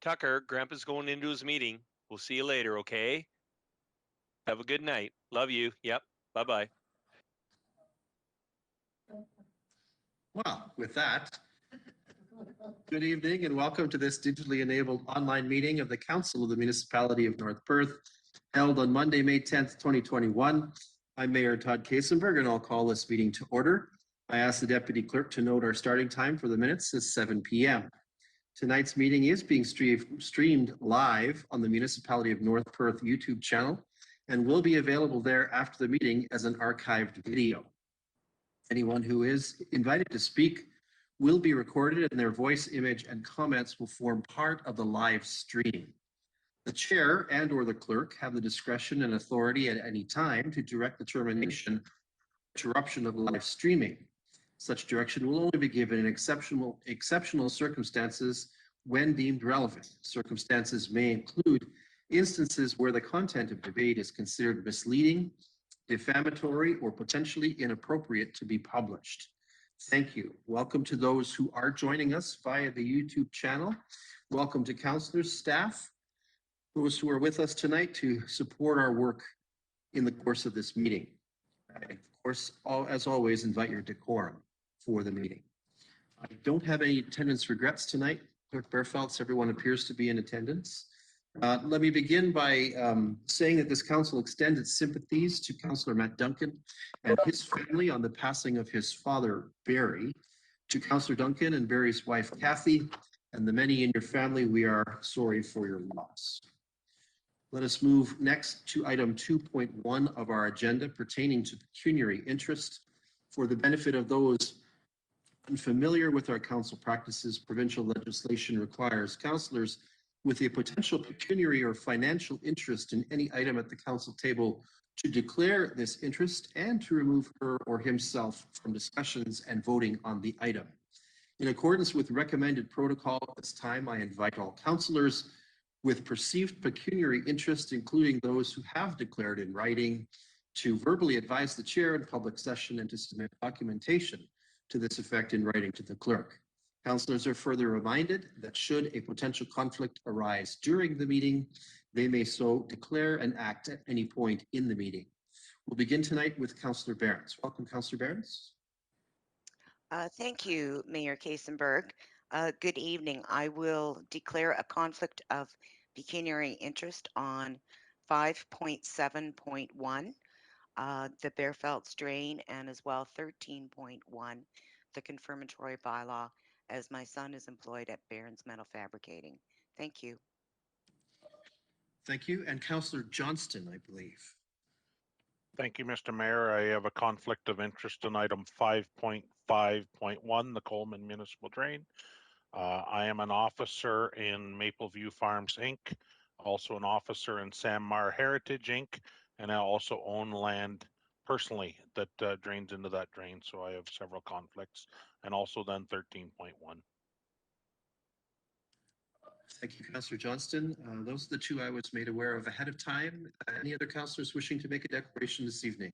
Tucker, Grandpa's going into his meeting. We'll see you later, okay? Have a good night. Love you. Yep. Bye-bye. Well, with that, good evening and welcome to this digitally enabled online meeting of the Council of the Municipality of North Perth, held on Monday, May 10th, 2021. I'm Mayor Todd Kasenberg and I'll call this meeting to order. I ask the Deputy Clerk to note our starting time for the minutes is 7 p.m. Tonight's meeting is being streamed live on the Municipality of North Perth YouTube channel and will be available there after the meeting as an archived video. Anyone who is invited to speak will be recorded and their voice, image, and comments will form part of the live stream. The chair and or the clerk have the discretion and authority at any time to direct the termination or interruption of live streaming. Such direction will only be given in exceptional circumstances when deemed relevant. Circumstances may include instances where the content of debate is considered misleading, defamatory, or potentially inappropriate to be published. Thank you. Welcome to those who are joining us via the YouTube channel. Welcome to councillors, staff, those who are with us tonight to support our work in the course of this meeting. I, of course, as always, invite your decorum for the meeting. I don't have any attendance regrets tonight. Clerk Bearfeltz, everyone appears to be in attendance. Let me begin by saying that this council extends its sympathies to Councillor Matt Duncan and his family on the passing of his father, Barry. To Councillor Duncan and Barry's wife, Kathy, and the many in your family, we are sorry for your loss. Let us move next to item 2.1 of our agenda pertaining to pecuniary interest. For the benefit of those unfamiliar with our council practices, provincial legislation requires councillors with a potential pecuniary or financial interest in any item at the council table to declare this interest and to remove her or himself from discussions and voting on the item. In accordance with recommended protocol at this time, I invite all councillors with perceived pecuniary interest, including those who have declared in writing, to verbally advise the chair in public session and to submit documentation to this effect in writing to the clerk. Councillors are further reminded that should a potential conflict arise during the meeting, they may so declare and act at any point in the meeting. We'll begin tonight with Councillor Behrens. Welcome, Councillor Behrens. Thank you, Mayor Kasenberg. Good evening. I will declare a conflict of pecuniary interest on 5.7.1, the Bearfeltz drain, and as well 13.1, the confirmatory bylaw, as my son is employed at Barron's Metal Fabricating. Thank you. Thank you. And Councillor Johnston, I believe. Thank you, Mr. Mayor. I have a conflict of interest in item 5.5.1, the Coleman Municipal Drain. I am an officer in Mapleview Farms, Inc., also an officer in Sanmar Heritage, Inc., and I also own land personally that drains into that drain, so I have several conflicts, and also then 13.1. Thank you, Councillor Johnston. Those are the two I was made aware of ahead of time. Any other councillors wishing to make a declaration this evening?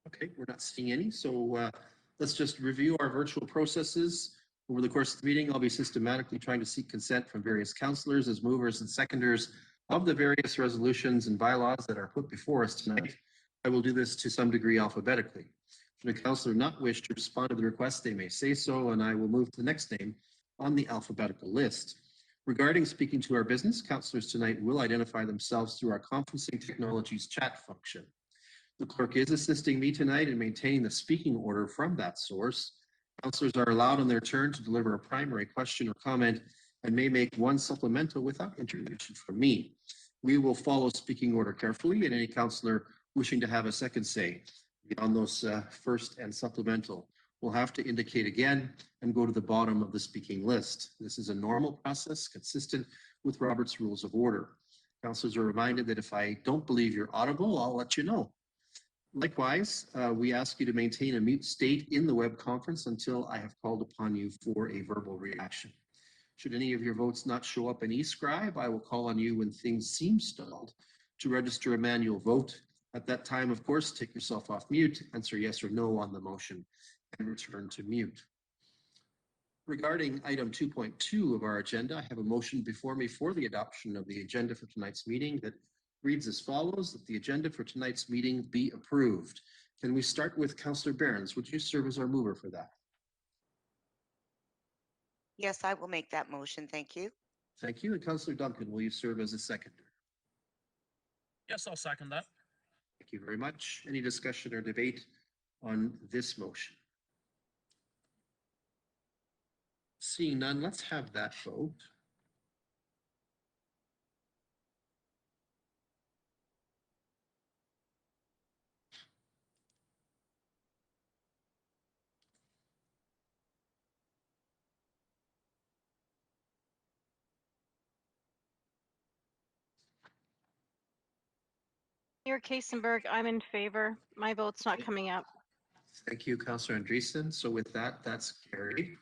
Okay, we're not seeing any, so let's just review our virtual processes. Over the course of the meeting, I'll be systematically trying to seek consent from various councillors as movers and seconders of the various resolutions and bylaws that are put before us tonight. I will do this to some degree alphabetically. Should a councillor not wish to respond to the request, they may say so, and I will move to the next name on the alphabetical list. Regarding speaking to our business, councillors tonight will identify themselves through our conferencing technologies chat function. The clerk is assisting me tonight in maintaining the speaking order from that source. Councillors are allowed on their turn to deliver a primary question or comment and may make one supplemental without intervention from me. We will follow speaking order carefully, and any councillor wishing to have a second say beyond those first and supplemental will have to indicate again and go to the bottom of the speaking list. This is a normal process consistent with Robert's Rules of Order. Councillors are reminded that if I don't believe you're audible, I'll let you know. Likewise, we ask you to maintain a mute state in the web conference until I have called upon you for a verbal reaction. Should any of your votes not show up in eScribe, I will call on you when things seem stalled to register a manual vote. At that time, of course, take yourself off mute, answer yes or no on the motion, and return to mute. Regarding item 2.2 of our agenda, I have a motion before me for the adoption of the agenda for tonight's meeting that reads as follows, that the agenda for tonight's meeting be approved. Can we start with Councillor Behrens? Would you serve as our mover for that? Yes, I will make that motion. Thank you. Thank you. And Councillor Duncan, will you serve as a seconder? Yes, I'll second that. Thank you very much. Any discussion or debate on this motion? Seeing none, let's have that vote. Mayor Kasenberg, I'm in favor. My vote's not coming up. Thank you, Councillor Andreessen. So with that, that's carried.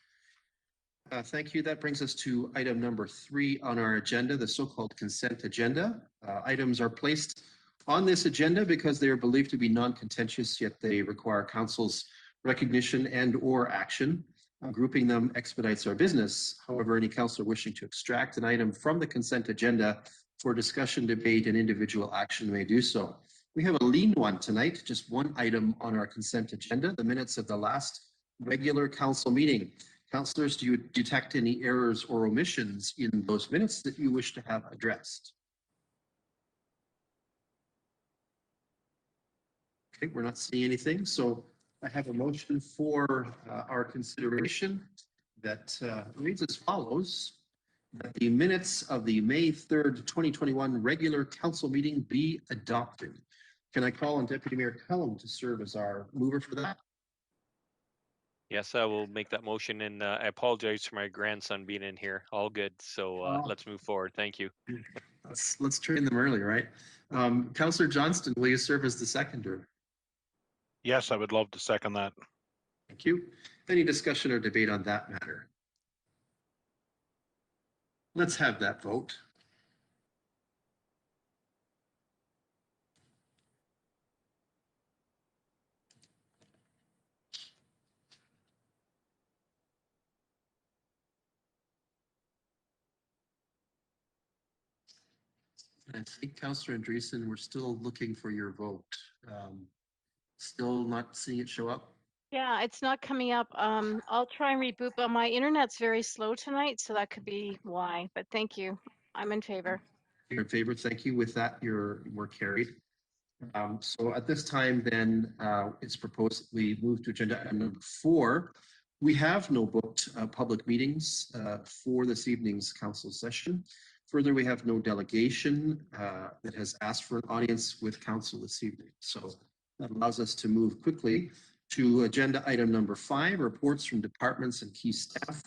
Thank you. That brings us to item number 3 on our agenda, the so-called consent agenda. Items are placed on this agenda because they are believed to be non-contentious, yet they require council's recognition and or action. Grouping them expedites our business. However, any councillor wishing to extract an item from the consent agenda for discussion, debate, and individual action may do so. We have a lean one tonight, just one item on our consent agenda, the minutes of the last regular council meeting. Councillors, do you detect any errors or omissions in those minutes that you wish to have addressed? Okay, we're not seeing anything. So I have a motion for our consideration that reads as follows, that the minutes of the May 3rd, 2021 regular council meeting be adopted. Can I call on Deputy Mayor Cullum to serve as our mover for that? Yes, I will make that motion, and I apologize for my grandson being in here. All good. So let's move forward. Thank you. Let's train them early, right? Councillor Johnston, will you serve as the seconder? Yes, I would love to second that. Thank you. Any discussion or debate on that matter? Let's have that vote. I think Councillor Andreessen, we're still looking for your vote. Still not seeing it show up? Yeah, it's not coming up. I'll try and reboot, but my internet's very slow tonight, so that could be why. But thank you. I'm in favor. You're in favor. Thank you. With that, we're carried. So at this time, then it's proposed that we move to agenda item number 4. We have no booked public meetings for this evening's council session. Further, we have no delegation that has asked for an audience with council this evening. So that allows us to move quickly to agenda item number 5, reports from departments and key staff.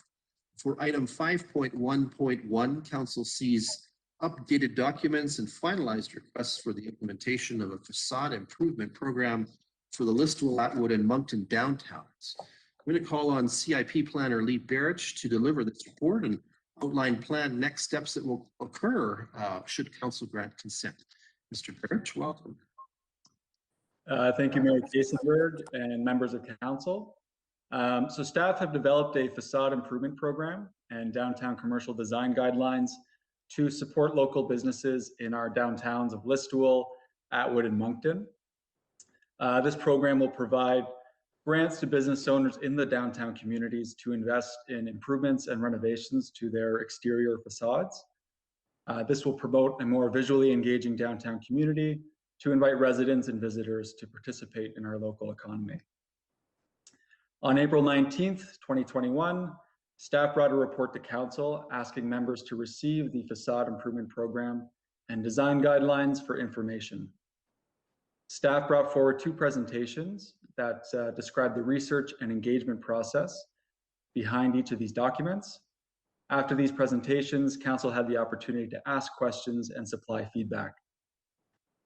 For item 5.1.1, council sees updated documents and finalized requests for the implementation of a facade improvement program for the Listowel, Atwood, and Moncton downtowns. I'm going to call on CIP planner Lee Barrich to deliver this report and outline planned next steps that will occur should council grant consent. Mr. Barrich, welcome. Thank you, Mayor Kasenberg and members of council. So staff have developed a facade improvement program and downtown commercial design guidelines to support local businesses in our downtowns of Listowel, Atwood, and Moncton. This program will provide grants to business owners in the downtown communities to invest in improvements and renovations to their exterior facades. This will promote a more visually engaging downtown community to invite residents and visitors to participate in our local economy. On April 19th, 2021, staff brought a report to council asking members to receive the facade improvement program and design guidelines for information. Staff brought forward 2 presentations that describe the research and engagement process behind each of these documents. After these presentations, council had the opportunity to ask questions and supply feedback.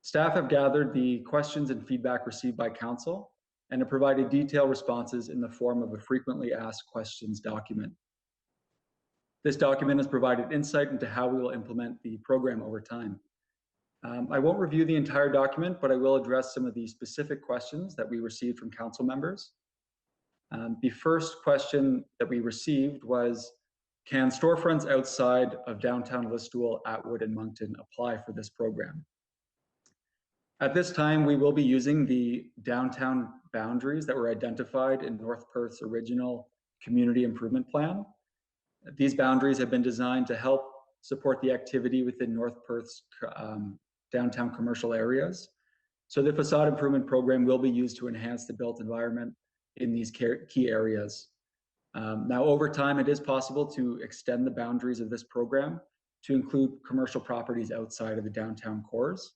Staff have gathered the questions and feedback received by council and have provided detailed responses in the form of a frequently asked questions document. This document has provided insight into how we will implement the program over time. I won't review the entire document, but I will address some of the specific questions that we received from council members. The first question that we received was, can storefronts outside of downtown Listowel, Atwood, and Moncton apply for this program? At this time, we will be using the downtown boundaries that were identified in North Perth's original community improvement plan. These boundaries have been designed to help support the activity within North Perth's downtown commercial areas. So the facade improvement program will be used to enhance the built environment in these key areas. Now, over time, it is possible to extend the boundaries of this program to include commercial properties outside of the downtown cores.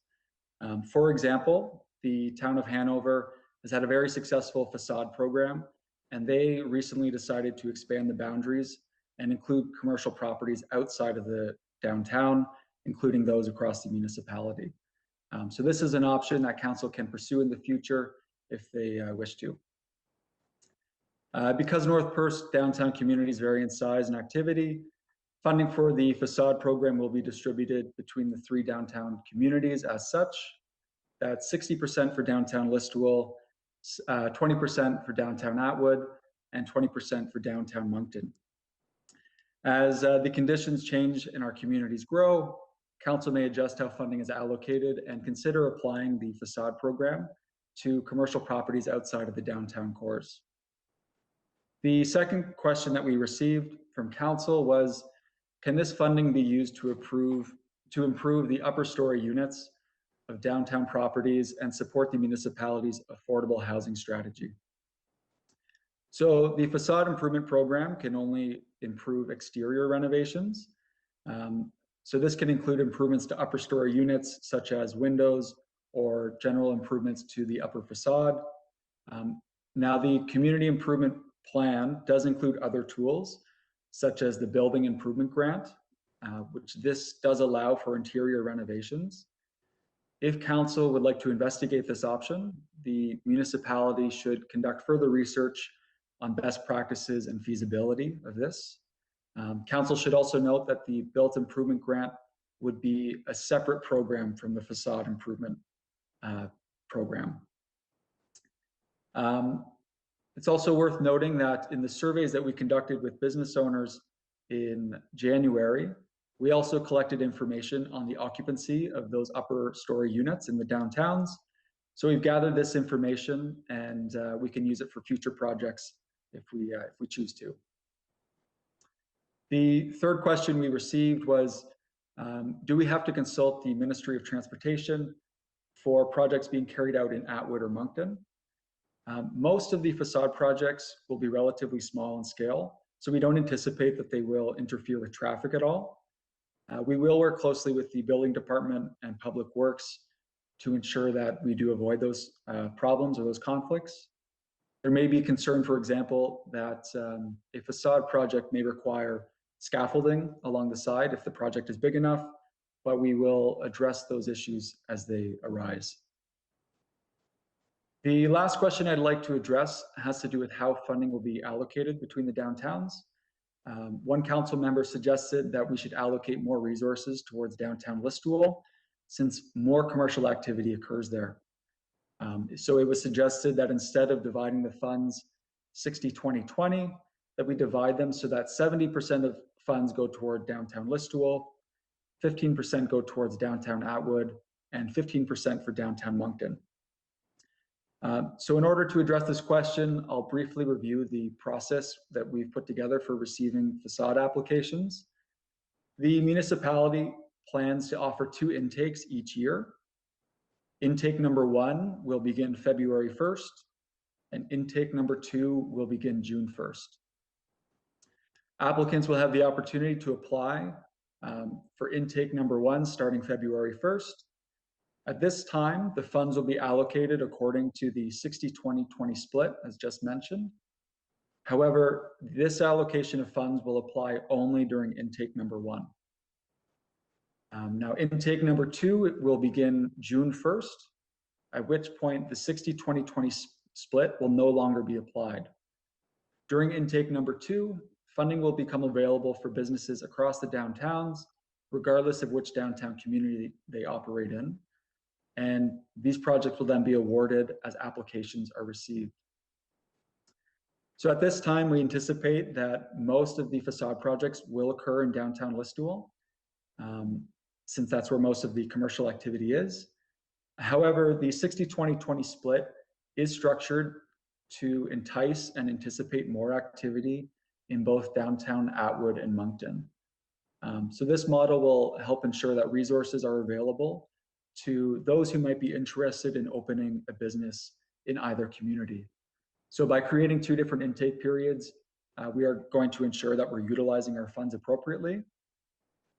For example, the town of Hanover has had a very successful facade program, and they recently decided to expand the boundaries and include commercial properties outside of the downtown, including those across the municipality. So this is an option that council can pursue in the future if they wish to. Because North Perth's downtown communities vary in size and activity, funding for the facade program will be distributed between the 3 downtown communities as such. That's 60% for downtown Listowel, 20% for downtown Atwood, and 20% for downtown Moncton. As the conditions change and our communities grow, council may adjust how funding is allocated and consider applying the facade program to commercial properties outside of the downtown cores. The second question that we received from council was, can this funding be used to improve the upper story units of downtown properties and support the municipality's affordable housing strategy? So the facade improvement program can only improve exterior renovations. So this can include improvements to upper story units such as windows or general improvements to the upper facade. Now the community improvement plan does include other tools such as the building improvement grant, which this does allow for interior renovations. If council would like to investigate this option, the municipality should conduct further research on best practices and feasibility of this. Council should also note that the built improvement grant would be a separate program from the facade improvement program. It's also worth noting that in the surveys that we conducted with business owners in January, we also collected information on the occupancy of those upper story units in the downtowns. So we've gathered this information and we can use it for future projects if we choose to. The third question we received was, do we have to consult the Ministry of Transportation for projects being carried out in Atwood or Moncton? Most of the facade projects will be relatively small in scale, so we don't anticipate that they will interfere with traffic at all. We will work closely with the building department and public works to ensure that we do avoid those problems or those conflicts. There may be concern, for example, that a facade project may require scaffolding along the side if the project is big enough, but we will address those issues as they arise. The last question I'd like to address has to do with how funding will be allocated between the downtowns. One council member suggested that we should allocate more resources towards downtown Listowel since more commercial activity occurs there. So it was suggested that instead of dividing the funds 60-20-20, that we divide them so that 70% of funds go toward downtown Listowel, 15% go towards downtown Atwood, and 15% for downtown Moncton. So in order to address this question, I'll briefly review the process that we've put together for receiving facade applications. The municipality plans to offer 2 intakes each year. Intake number 1 will begin February 1st, and intake number 2 will begin June 1st. Applicants will have the opportunity to apply for intake number 1 starting February 1st. At this time, the funds will be allocated according to the 60-20-20 split, as just mentioned. However, this allocation of funds will apply only during intake number 1. Now, intake number 2 will begin June 1st, at which point the 60-20-20 split will no longer be applied. During intake number 2, funding will become available for businesses across the downtowns, regardless of which downtown community they operate in. And these projects will then be awarded as applications are received. So at this time, we anticipate that most of the facade projects will occur in downtown Listowel, since that's where most of the commercial activity is. However, the 60-20-20 split is structured to entice and anticipate more activity in both downtown Atwood and Moncton. So this model will help ensure that resources are available to those who might be interested in opening a business in either community. So by creating two different intake periods, we are going to ensure that we're utilizing our funds appropriately.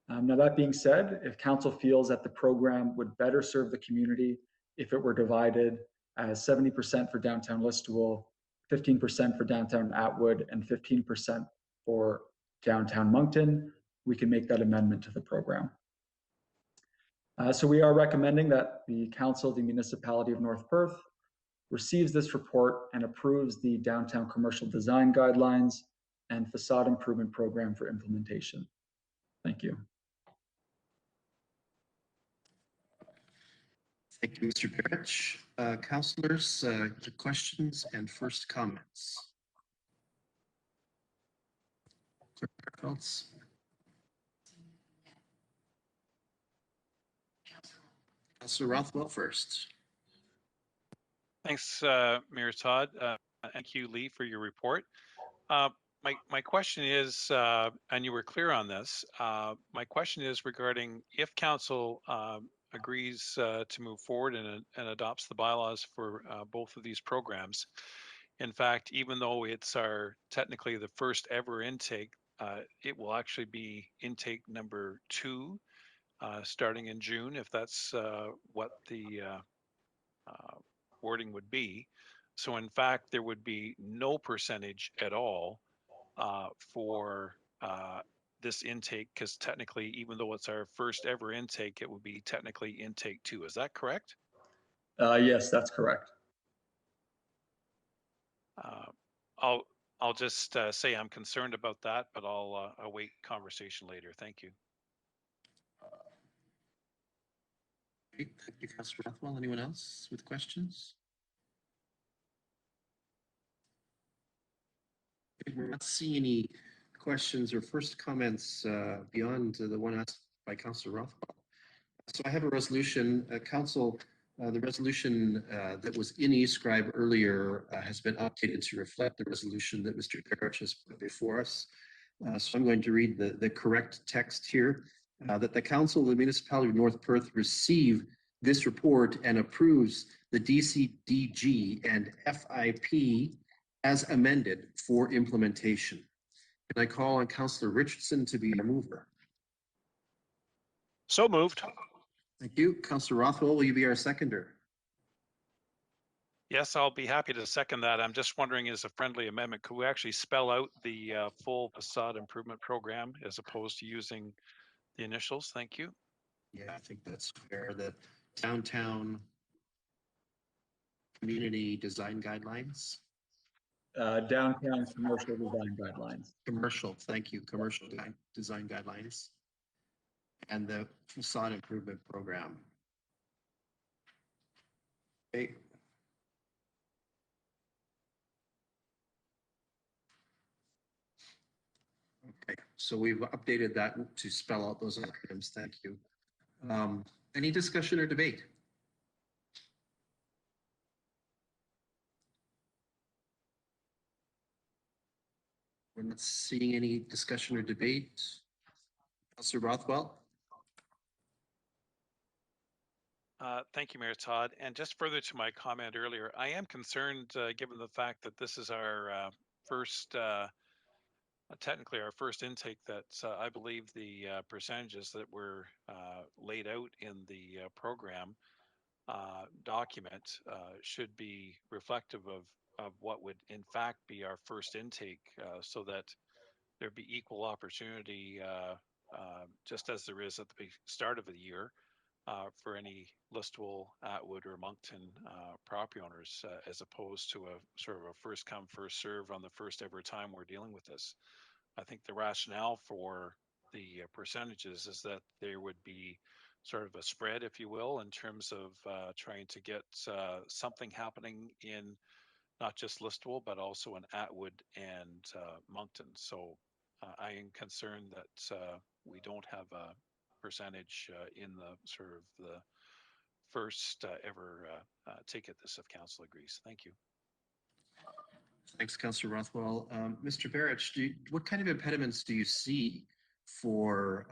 Now that being said, if council feels that the program would better serve the community if it were divided as 70% for downtown Listowel, 15% for downtown Atwood, and 15% for downtown Moncton, we can make that amendment to the program. So we are recommending that the Council of the Municipality of North Perth receives this report and approves the downtown commercial design guidelines and facade improvement program for implementation. Thank you. Thank you, Mr. Parrish. Councillors, questions and first comments? Clerk Fairfields. Councillor Rothwell first. Thanks, Mayor Todd. Thank you, Lee, for your report. My question is, and you were clear on this, my question is regarding if council agrees to move forward and adopts the bylaws for both of these programs. In fact, even though it's technically the first ever intake, it will actually be intake number 2 starting in June, if that's what the wording would be. So in fact, there would be no percentage at all for this intake, because technically, even though it's our first ever intake, it would be technically intake 2. Is that correct? Yes, that's correct. I'll just say I'm concerned about that, but I'll await conversation later. Thank you. Great. Thank you, Councillor Rothwell. Anyone else with questions? We're not seeing any questions or first comments beyond the one asked by Councillor Rothwell. So I have a resolution, Council. The resolution that was in eScribe earlier has been updated to reflect the resolution that Mr. Parrish has put before us. So I'm going to read the correct text here. That the Council of the Municipality of North Perth receive this report and approves the DCDG and FIP as amended for implementation. Can I call on Councillor Richardson to be a mover? So moved. Thank you. Councillor Rothwell, will you be our seconder? Yes, I'll be happy to second that. I'm just wondering, as a friendly amendment, could we actually spell out the full facade improvement program as opposed to using the initials? Thank you. Yeah, I think that's fair. The downtown community design guidelines. Downtown commercial design guidelines. Commercial, thank you. Commercial design guidelines. And the facade improvement program. Okay. Okay, so we've updated that to spell out those acronyms. Thank you. Any discussion or debate? We're not seeing any discussion or debate. Councillor Rothwell? Thank you, Mayor Todd. And just further to my comment earlier, I am concerned, given the fact that this is our first, technically our first intake, that I believe the percentages that were laid out in the program document should be reflective of what would in fact be our first intake, so that there be equal opportunity, just as there is at the start of the year, for any Listowel, Atwood, or Moncton property owners, as opposed to a sort of a first come, first serve on the first ever time we're dealing with this. I think the rationale for the percentages is that there would be sort of a spread, if you will, in terms of trying to get something happening in not just Listowel, but also in Atwood and Moncton. So I am concerned that we don't have a percentage in the sort of the first ever ticket this if council agrees. Thank you. Thanks, Councillor Rothwell. Mr. Barrett, what kind of impediments do you see for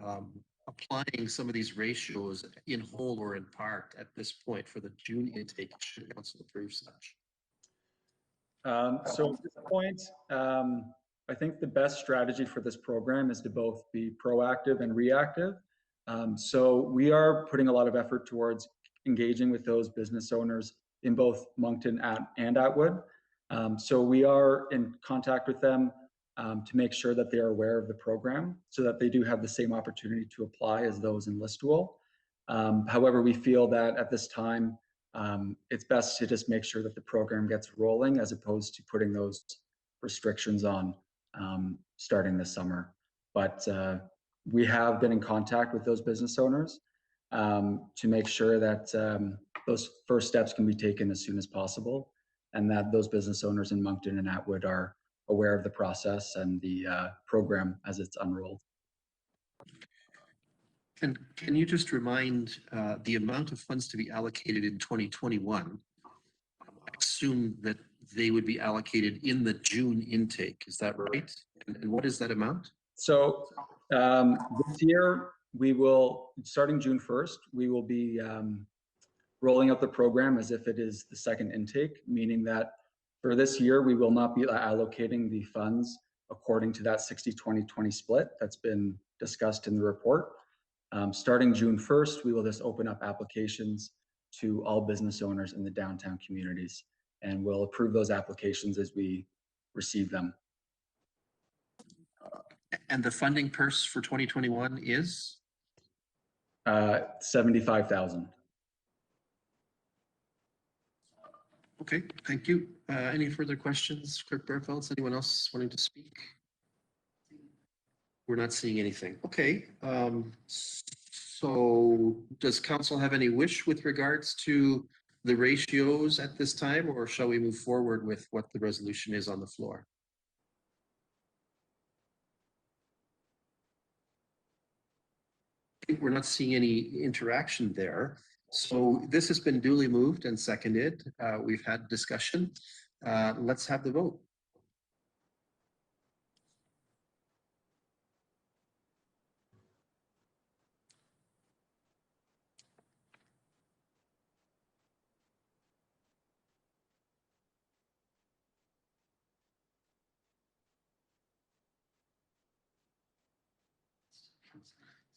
applying some of these ratios in whole or in part at this point for the June intake, should council approve such? So at this point, I think the best strategy for this program is to both be proactive and reactive. So we are putting a lot of effort towards engaging with those business owners in both Moncton and Atwood. So we are in contact with them to make sure that they are aware of the program so that they do have the same opportunity to apply as those in Listowel. However, we feel that at this time, it's best to just make sure that the program gets rolling as opposed to putting those restrictions on starting this summer. But we have been in contact with those business owners to make sure that those first steps can be taken as soon as possible, and that those business owners in Moncton and Atwood are aware of the process and the program as it's unrolled. Can you just remind the amount of funds to be allocated in 2021? I assume that they would be allocated in the June intake. Is that right? And what is that amount? So this year, we will, starting June 1st, we will be rolling out the program as if it is the second intake, meaning that for this year, we will not be allocating the funds according to that 60-20-20 split that's been discussed in the report. Starting June 1st, we will just open up applications to all business owners in the downtown communities, and we'll approve those applications as we receive them. And the funding purse for 2021 is? 75,000. Okay, thank you. Any further questions, Clerk Bergfelds? Anyone else wanting to speak? We're not seeing anything. Okay. So does council have any wish with regards to the ratios at this time, or shall we move forward with what the resolution is on the floor? We're not seeing any interaction there. So this has been duly moved and seconded. We've had discussion. Let's have the vote.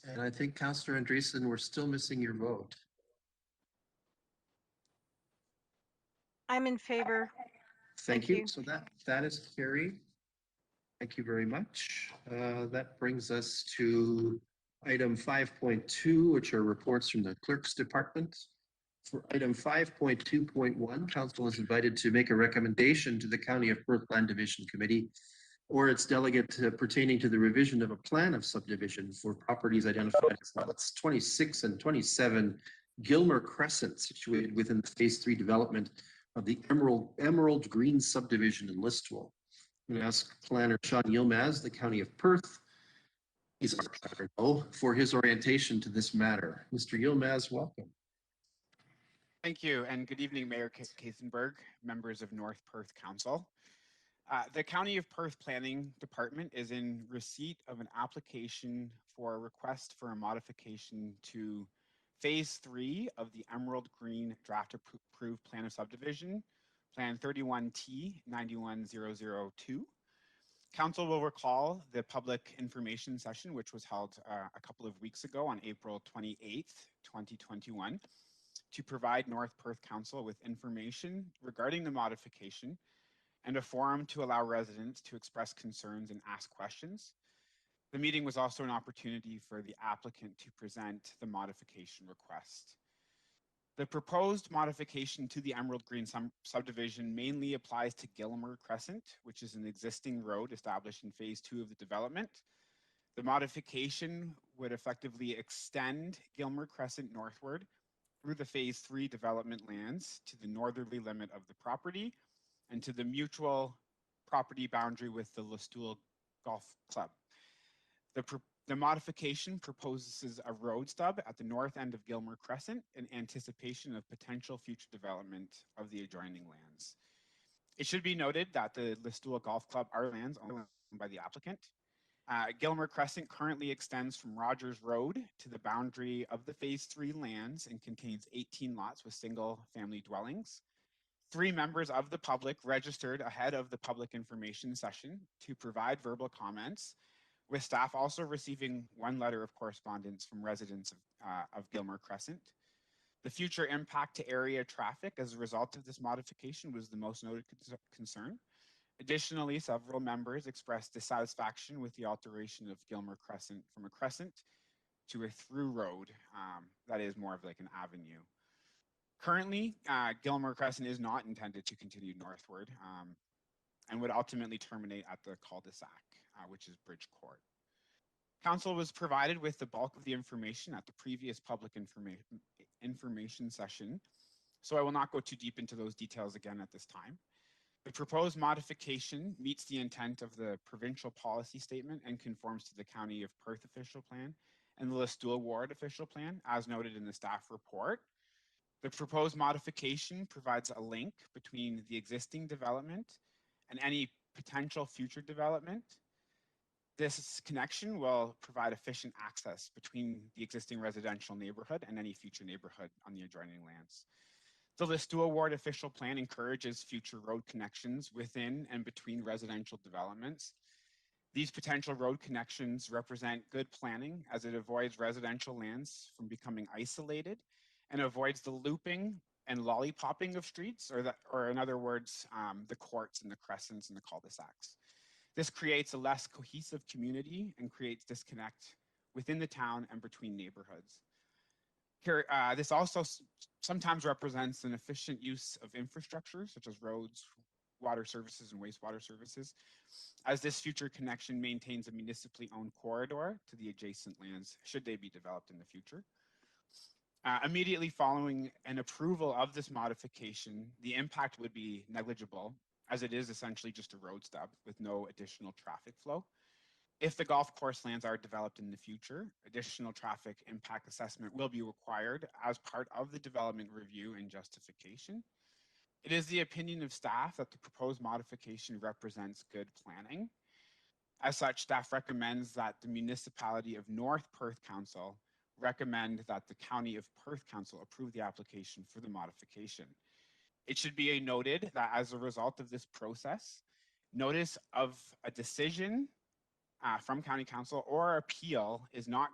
And I think Councillor Andreessen, we're still missing your vote. I'm in favor. Thank you. So that is carried. Thank you very much. That brings us to item 5.2, which are reports from the clerk's department. For item 5.2.1, council is invited to make a recommendation to the County of Perth Land Division Committee or its delegate pertaining to the revision of a plan of subdivision for properties identified as lots 26 and 27 Gilmer Crescent, situated within the Phase 3 development of the Emerald Green subdivision in Listowel. I'm going to ask planner Sean Yilmaz, the County of Perth, for his orientation to this matter. Mr. Yilmaz, welcome. Thank you, and good evening, Mayor Kasenberg, members of North Perth Council. The County of Perth Planning Department is in receipt of an application for a request for a modification to Phase 3 of the Emerald Green Draft Approved Plan of Subdivision, Plan 31T 91002. Council will recall the public information session, which was held a couple of weeks ago on April 28th, 2021, to provide North Perth Council with information regarding the modification and a forum to allow residents to express concerns and ask questions. The meeting was also an opportunity for the applicant to present the modification request. The proposed modification to the Emerald Green subdivision mainly applies to Gilmer Crescent, which is an existing road established in Phase 2 of the development. The modification would effectively extend Gilmer Crescent northward through the Phase 3 development lands to the northerly limit of the property and to the mutual property boundary with the Lestoul Golf Club. The modification proposes a road stub at the north end of Gilmer Crescent in anticipation of potential future development of the adjoining lands. It should be noted that the Lestoul Golf Club are lands owned by the applicant. Gilmer Crescent currently extends from Rogers Road to the boundary of the Phase 3 lands and contains 18 lots with single family dwellings. 3 members of the public registered ahead of the public information session to provide verbal comments, with staff also receiving 1 letter of correspondence from residents of Gilmer Crescent. The future impact to area traffic as a result of this modification was the most noted concern. Additionally, several members expressed dissatisfaction with the alteration of Gilmer Crescent from a crescent to a through road that is more of like an avenue. Currently, Gilmer Crescent is not intended to continue northward and would ultimately terminate at the cul-de-sac, which is Bridge Court. Council was provided with the bulk of the information at the previous public information session, so I will not go too deep into those details again at this time. The proposed modification meets the intent of the provincial policy statement and conforms to the County of Perth official plan and the Lestoul Ward official plan, as noted in the staff report. The proposed modification provides a link between the existing development and any potential future development. This connection will provide efficient access between the existing residential neighborhood and any future neighborhood on the adjoining lands. The Lestoul Ward official plan encourages future road connections within and between residential developments. These potential road connections represent good planning as it avoids residential lands from becoming isolated and avoids the looping and lollipopping of streets, or in other words, the courts and the crescents and the cul-de-sacs. This creates a less cohesive community and creates disconnect within the town and between neighborhoods. Here, this also sometimes represents an efficient use of infrastructure, such as roads, water services, and wastewater services, as this future connection maintains a municipally owned corridor to the adjacent lands, should they be developed in the future. Immediately following an approval of this modification, the impact would be negligible, as it is essentially just a road stub with no additional traffic flow. If the golf course lands are developed in the future, additional traffic impact assessment will be required as part of the development review and justification. It is the opinion of staff that the proposed modification represents good planning. As such, staff recommends that the municipality of North Perth Council recommend that the County of Perth Council approve the application for the modification. It should be noted that as a result of this process, notice of a decision from County Council or appeal is not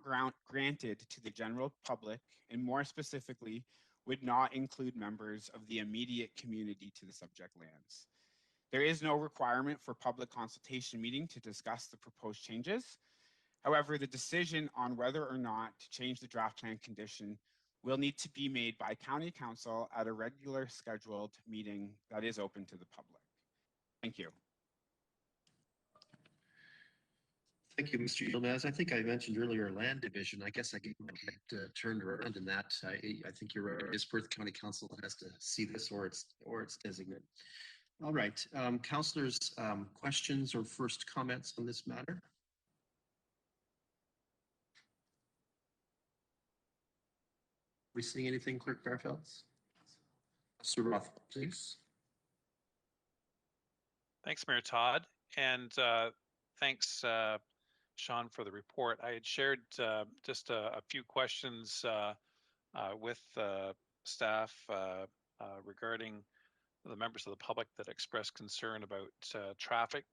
granted to the general public, and more specifically, would not include members of the immediate community to the subject lands. There is no requirement for public consultation meeting to discuss the proposed changes. However, the decision on whether or not to change the draft plan condition will need to be made by County Council at a regular scheduled meeting that is open to the public. Thank you. Thank you, Mr. Yilmaz. I think I mentioned earlier land division. I guess I get turned around in that. I think you're right. It is Perth County Council that has to see this, or it's designated. All right, councilors, questions or first comments on this matter? We seeing anything, Clerk Barfelds? Sir Roth, please. Thanks, Mayor Todd, and thanks, Sean, for the report. I had shared just a few questions with staff regarding the members of the public that expressed concern about traffic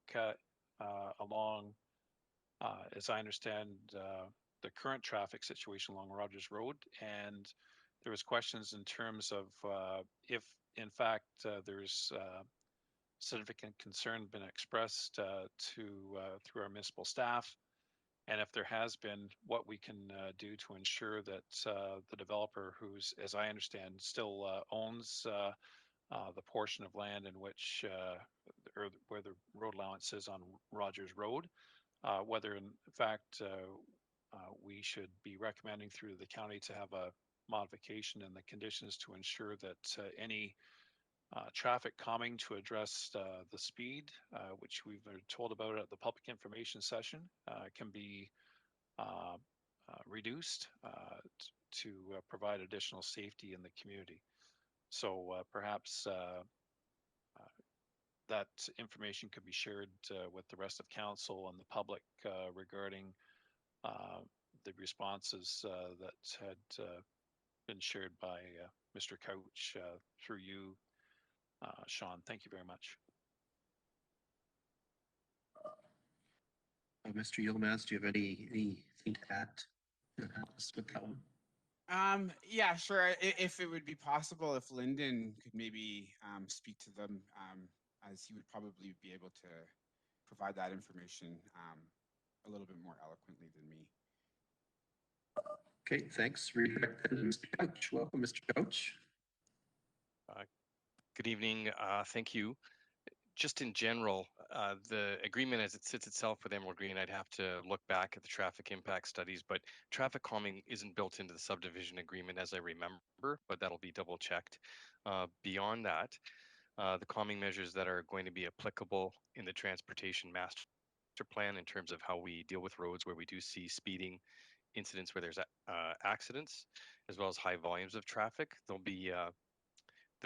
along, as I understand, the current traffic situation along Rogers Road. And there was questions in terms of if, in fact, there's significant concern been expressed through our municipal staff, and if there has been, what we can do to ensure that the developer, who's, as I understand, still owns the portion of land in which or where the road allowance is on Rogers Road, whether in fact we should be recommending through the county to have a modification in the conditions to ensure that any traffic calming to address the speed, which we've been told about at the public information session, can be reduced to provide additional safety in the community. So perhaps that information could be shared with the rest of council and the public regarding the responses that had been shared by Mr. Couch through you, Sean. Thank you very much. Mr. Yilmaz, do you have anything to add to help us with that one? Yeah, sure. If it would be possible, if Lyndon could maybe speak to them, as he would probably be able to provide that information a little bit more eloquently than me. Okay, thanks. Redirect then to Mr. Couch. Welcome, Mr. Couch. Good evening. Thank you. Just in general, the agreement as it sits itself with Emerald Green, I'd have to look back at the traffic impact studies, but traffic calming isn't built into the subdivision agreement as I remember, but that'll be double checked. Beyond that, the calming measures that are going to be applicable in the transportation master plan in terms of how we deal with roads where we do see speeding incidents where there's accidents, as well as high volumes of traffic, there'll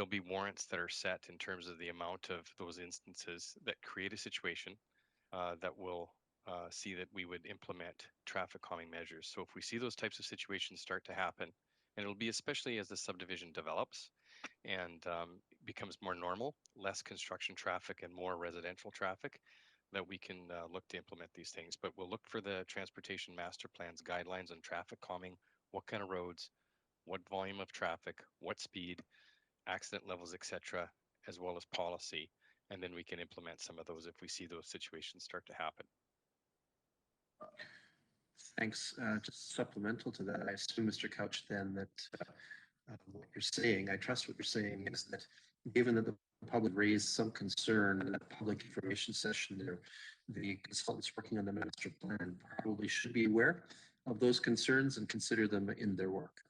be warrants that are set in terms of the amount of those instances that create a situation that will see that we would implement traffic calming measures. So if we see those types of situations start to happen, and it'll be especially as the subdivision develops and becomes more normal, less construction traffic and more residential traffic, that we can look to implement these things. But we'll look for the transportation master plan's guidelines on traffic calming, what kind of roads, what volume of traffic, what speed, accident levels, etc., as well as policy, and then we can implement some of those if we see those situations start to happen. Thanks. Just supplemental to that, I assume, Mr. Couch, then that what you're saying, I trust what you're saying, is that given that the public raised some concern in that public information session there, the consultants working on the master plan probably should be aware of those concerns and consider them in their work.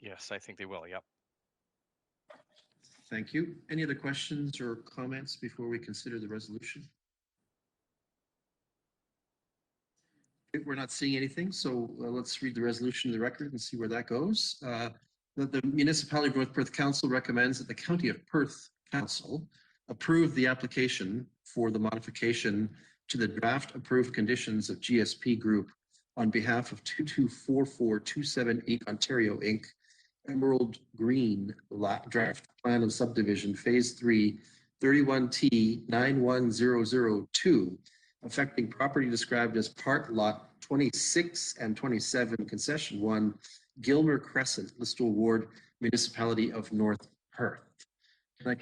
Yes, I think they will. Yep. Thank you. Any other questions or comments before we consider the resolution? We're not seeing anything, so let's read the resolution to the record and see where that goes. That the Municipality of North Perth Council recommends that the County of Perth Council approve the application for the modification to the draft approved conditions of GSP Group on behalf of 2244278 Ontario Inc. Emerald Green Draft Plan of Subdivision Phase 3, 31T 91002, affecting property described as Part Lot 26 and 27, Concession 1, Gilmer Crescent, Listowel Ward, Municipality of North Perth. Okay,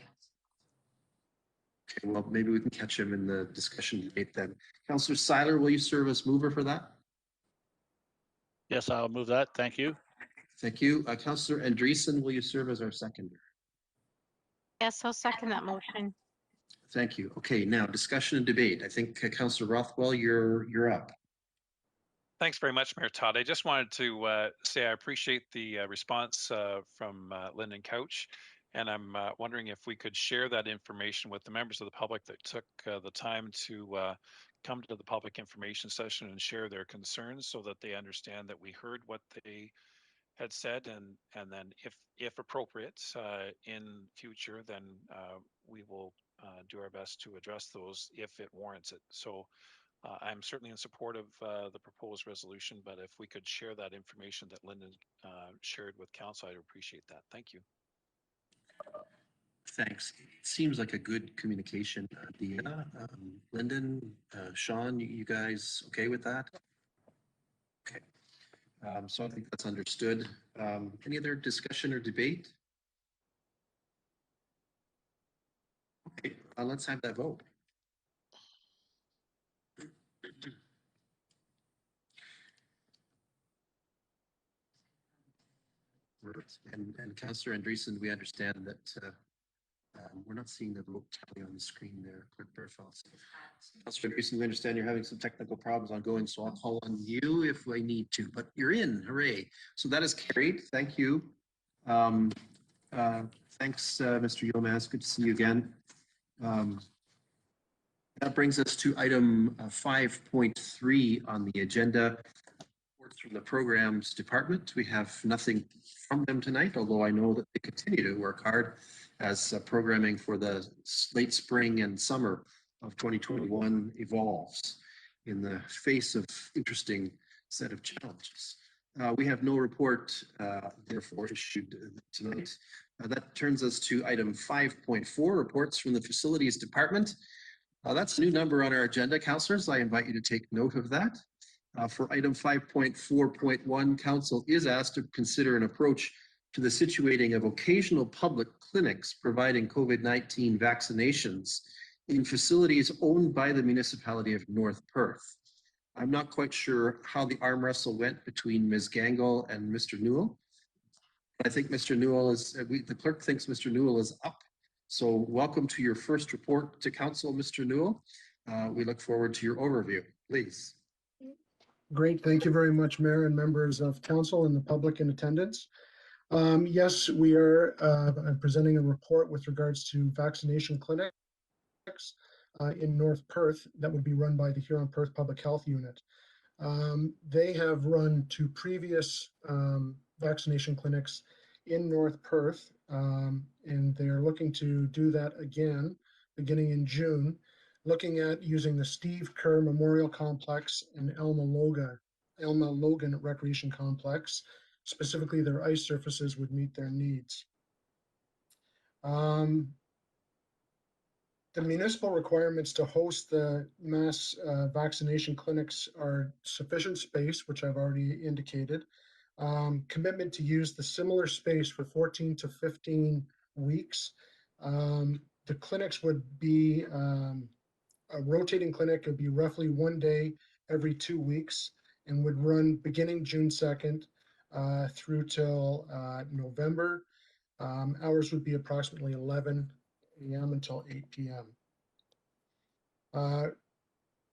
well, maybe we can catch him in the discussion debate then. Councillor Seiler, will you serve as mover for that? Yes, I'll move that. Thank you. Thank you. Councillor Andreessen, will you serve as our seconder? Yes, I'll second that motion. Thank you. Okay, now discussion and debate. I think Councillor Rothwell, you're up. Thanks very much, Mayor Todd. I just wanted to say I appreciate the response from Lyndon Couch, and I'm wondering if we could share that information with the members of the public that took the time to come to the public information session and share their concerns so that they understand that we heard what they had said, and then if appropriate in future, then we will do our best to address those if it warrants it. So I'm certainly in support of the proposed resolution, but if we could share that information that Lyndon shared with council, I'd appreciate that. Thank you. Thanks. It seems like a good communication idea. Lyndon, Sean, you guys okay with that? Okay. So I think that's understood. Any other discussion or debate? Okay, let's have that vote. And Councillor Andreessen, we understand that we're not seeing the vote tally on the screen there. Quick profiles. Councillor Andreessen, we understand you're having some technical problems ongoing, so I'll call on you if I need to, but you're in, hooray. So that is carried, thank you. Thanks, Mr. Yilmaz. Good to see you again. Um, That brings us to item 5.3 on the agenda. Reports from the programs department. We have nothing from them tonight, although I know that they continue to work hard as programming for the late spring and summer of 2021 evolves in the face of interesting set of challenges. We have no report, therefore, issued tonight. That turns us to item 5.4, reports from the facilities department. That's a new number on our agenda, councillors. I invite you to take note of that. For item 5.4.1, council is asked to consider an approach to the situating of occasional public clinics providing COVID-19 vaccinations in facilities owned by the municipality of North Perth. I'm not quite sure how the arm wrestle went between Ms. Gangle and Mr. Newell. I think Mr. Newell is, the clerk thinks Mr. Newell is up. So welcome to your first report to council, Mr. Newell. We look forward to your overview, please. Great, thank you very much, Mayor and members of council and the public in attendance. Yes, we are presenting a report with regards to vaccination clinics in North Perth that would be run by the Huron Perth Public Health Unit. They have run 2 previous vaccination clinics in North Perth, and they are looking to do that again beginning in June, looking at using the Steve Kerr Memorial Complex and Elma Logan Recreation Complex. Specifically, their ice surfaces would meet their needs. The municipal requirements to host the mass vaccination clinics are sufficient space, which I've already indicated. Commitment to use the similar space for 14 to 15 weeks. The clinics would be a rotating clinic. It would be roughly 1 day every 2 weeks and would run beginning June 2nd through till November. Hours would be approximately 11 a.m. until 8 p.m.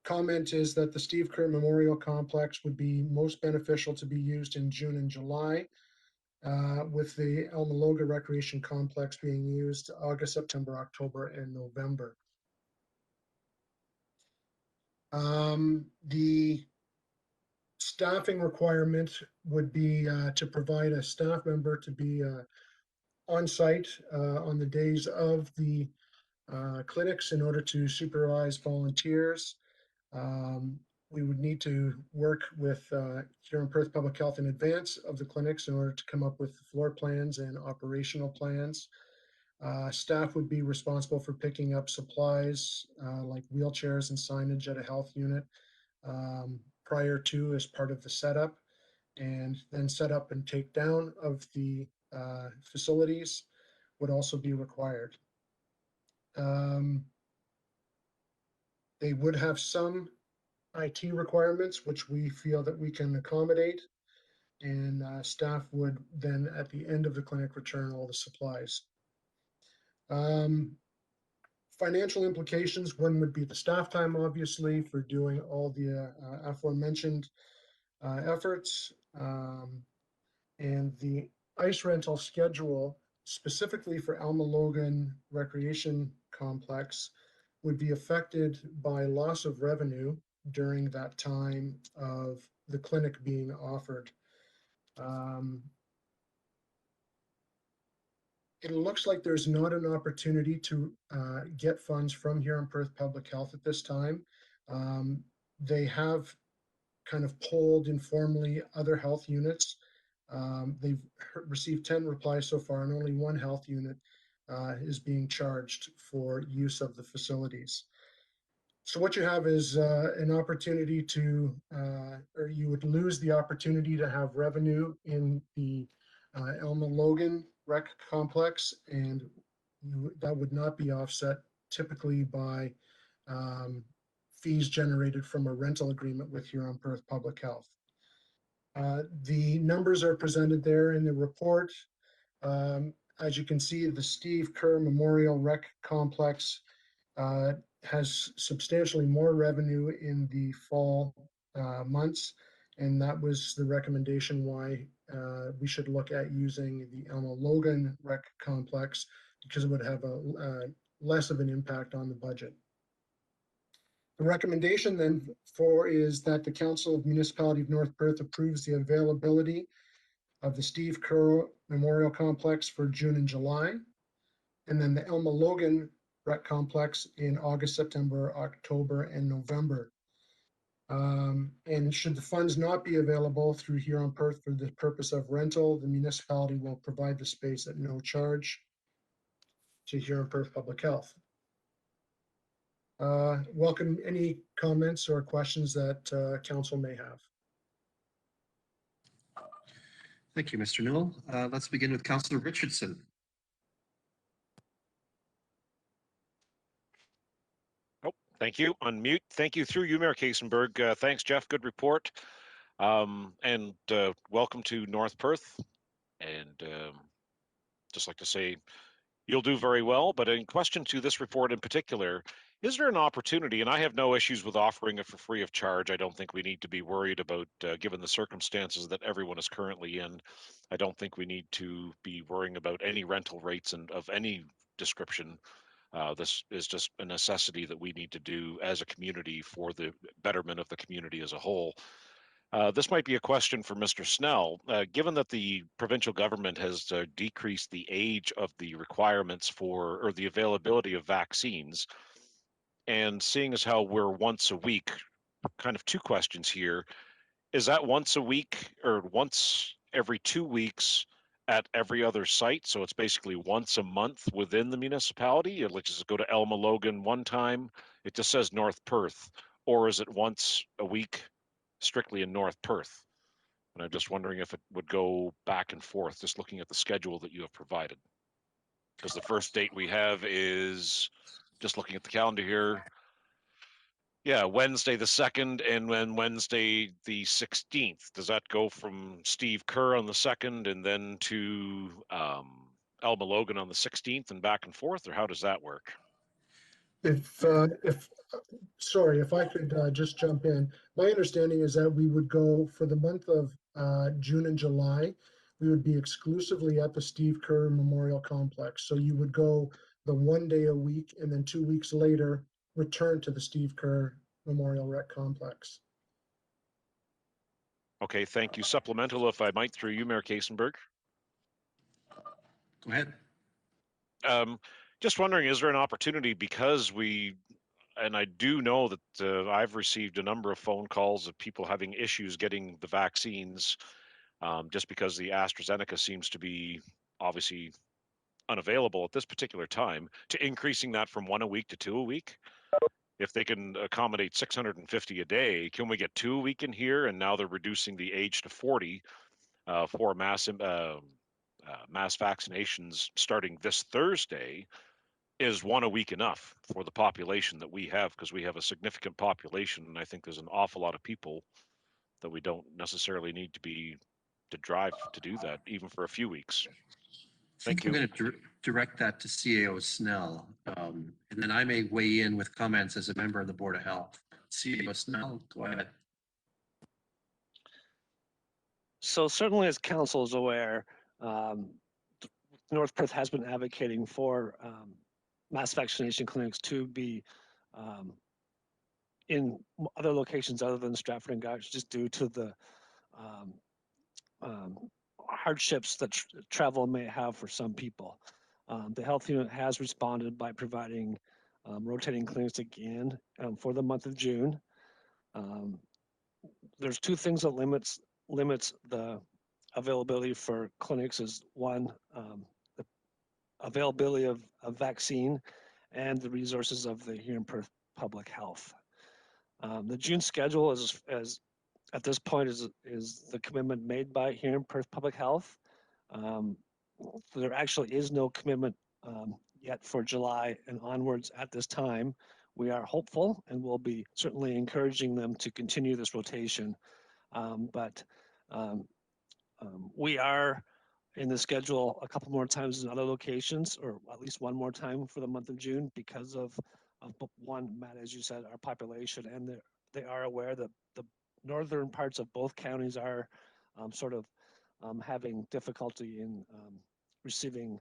Comment is that the Steve Kerr Memorial Complex would be most beneficial to be used in June and July, with the Elma Logan Recreation Complex being used August, September, October, and November. The staffing requirement would be to provide a staff member to be on site on the days of the clinics in order to supervise volunteers. We would need to work with Huron Perth Public Health in advance of the clinics in order to come up with floor plans and operational plans. Staff would be responsible for picking up supplies like wheelchairs and signage at a health unit prior to as part of the setup, and then set up and take down of the facilities would also be required. They would have some IT requirements, which we feel that we can accommodate, and staff would then at the end of the clinic return all the supplies. Financial implications, one would be the staff time, obviously, for doing all the aforementioned efforts, and the ice rental schedule specifically for Elma Logan Recreation Complex would be affected by loss of revenue during that time of the clinic being offered. It looks like there's not an opportunity to get funds from Huron Perth Public Health at this time. They have kind of polled informally other health units. They've received 10 replies so far, and only 1 health unit is being charged for use of the facilities. So what you have is an opportunity to, or you would lose the opportunity to have revenue in the Elma Logan Rec Complex, and that would not be offset typically by fees generated from a rental agreement with Huron Perth Public Health. The numbers are presented there in the report. As you can see, the Steve Kerr Memorial Rec Complex has substantially more revenue in the fall months And that was the recommendation why we should look at using the Elma Logan rec complex, because it would have a less of an impact on the budget. The recommendation then is that the Council of Municipality of North Perth approves the availability of the Steve Kerr Memorial Complex for June and July, and then the Elma Logan Rec Complex in August, September, October, and November. And should the funds not be available through Huron Perth for the purpose of rental, the municipality will provide the space at no charge to Huron Perth Public Health. Welcome any comments or questions that council may have. Thank you, Mr. Newell. Let's begin with Councillor Richardson. Oh, thank you. Unmute. Thank you through you, Mayor Kasenberg. Thanks, Jeff. Good report. And welcome to North Perth. And just like to say, you'll do very well. But in question to this report in particular, is there an opportunity, and I have no issues with offering it for free of charge. I don't think we need to be worried about, given the circumstances that everyone is currently in, I don't think we need to be worrying about any rental rates and of any description. This is just a necessity that we need to do as a community for the betterment of the community as a whole. This might be a question for Mr. Snell. Given that the provincial government has decreased the age of the requirements for, or the availability of vaccines, and seeing as how we're once a week, kind of two questions here. Is that once a week or once every 2 weeks at every other site? So it's basically once a month within the municipality? Let's just go to Elma Logan one time. It just says North Perth. Or is it once a week strictly in North Perth? And I'm just wondering if it would go back and forth, just looking at the schedule that you have provided. Because the first date we have is, just looking at the calendar here, yeah, Wednesday the 2nd and then Wednesday the 16th. Does that go from Steve Kerr on the 2nd and then to Elma Logan on the 16th and back and forth, or how does that work? Sorry, if I could just jump in. My understanding is that we would go for the month of June and July, we would be exclusively at the Steve Kerr Memorial Complex. So you would go the 1 day a week and then 2 weeks later, return to the Steve Kerr Memorial Rec Complex. Okay, thank you. Supplemental, if I might, through you, Mayor Kasenberg. Go ahead. Just wondering, is there an opportunity, because and I do know that I've received a number of phone calls of people having issues getting the vaccines, just because the AstraZeneca seems to be obviously unavailable at this particular time, to increasing that from 1 a week to 2 a week. If they can accommodate 650 a day, can we get 2 a week in here? And now they're reducing the age to 40 for mass vaccinations starting this Thursday. Is 1 a week enough for the population that we have? Because we have a significant population, and I think there's an awful lot of people that we don't necessarily need to drive to do that, even for a few weeks. I think I'm going to direct that to CAO Snell, and then I may weigh in with comments as a member of the Board of Health. CAO Snell, go ahead. So certainly, as council is aware, North Perth has been advocating for mass vaccination clinics to be in other locations other than Stratford and Gouge, just due to the hardships that travel may have for some people. The health unit has responded by providing rotating clinics again for the month of June. There's two things that limits the availability for clinics. Is one, the availability of vaccine and the resources of the Huron Perth Public Health. The June schedule is at this point is the commitment made by Huron Perth Public Health. There actually is no commitment yet for July and onwards at this time. We are hopeful and we'll be certainly encouraging them to continue this rotation. But we are in the schedule a couple more times in other locations, or at least one more time for the month of June, because of one, Matt, as you said, our population, and they are aware that the northern parts of both counties are sort of having difficulty in receiving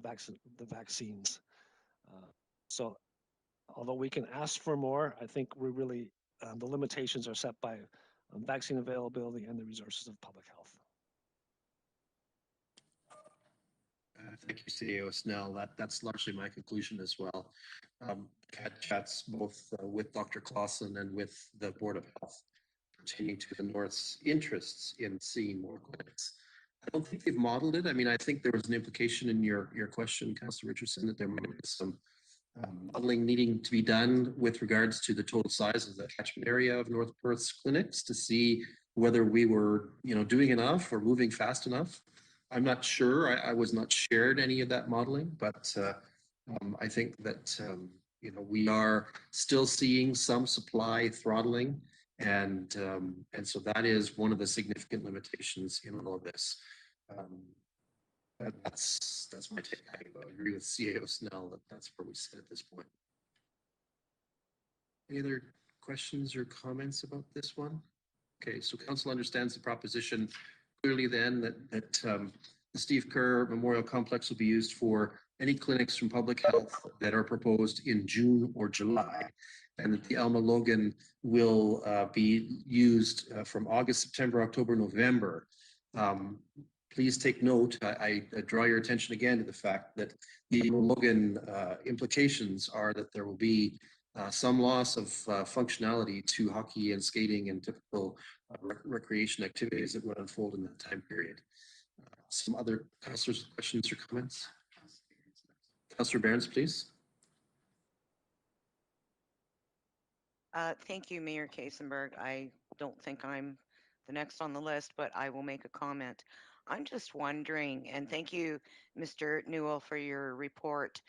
the vaccines. So although we can ask for more, I think we really, the limitations are set by vaccine availability and the resources of public health. Thank you, CEO Snell. That's largely my conclusion as well. Had chats both with Dr. Clausen and with the Board of Health pertaining to the North's interests in seeing more clinics. I don't think they've modeled it. I mean, I think there was an implication in your question, Councillor Richardson, that there might be some modeling needing to be done with regards to the total size of the catchment area of North Perth's clinics to see whether we were, doing enough or moving fast enough. I'm not sure. I was not shared any of that modeling, but I think that we are still seeing some supply throttling, and so that is one of the significant limitations in all of this. That's my take. I agree with CAO Snell that that's where we sit at this point. Any other questions or comments about this one? Okay, so council understands the proposition clearly then that the Steve Kerr Memorial Complex will be used for any clinics from public health that are proposed in June or July, and that the Alma Logan will be used from August, September, October, November. Please take note, I draw your attention again to the fact that the Logan implications are that there will be some loss of functionality to hockey and skating and typical recreation activities that would unfold in that time period. Some other councillors' questions or comments? Councillor Behrens, please. Thank you, Mayor Kasenberg. I don't think I'm the next on the list, but I will make a comment. I'm just wondering, and thank you, Mr. Newell, for your report.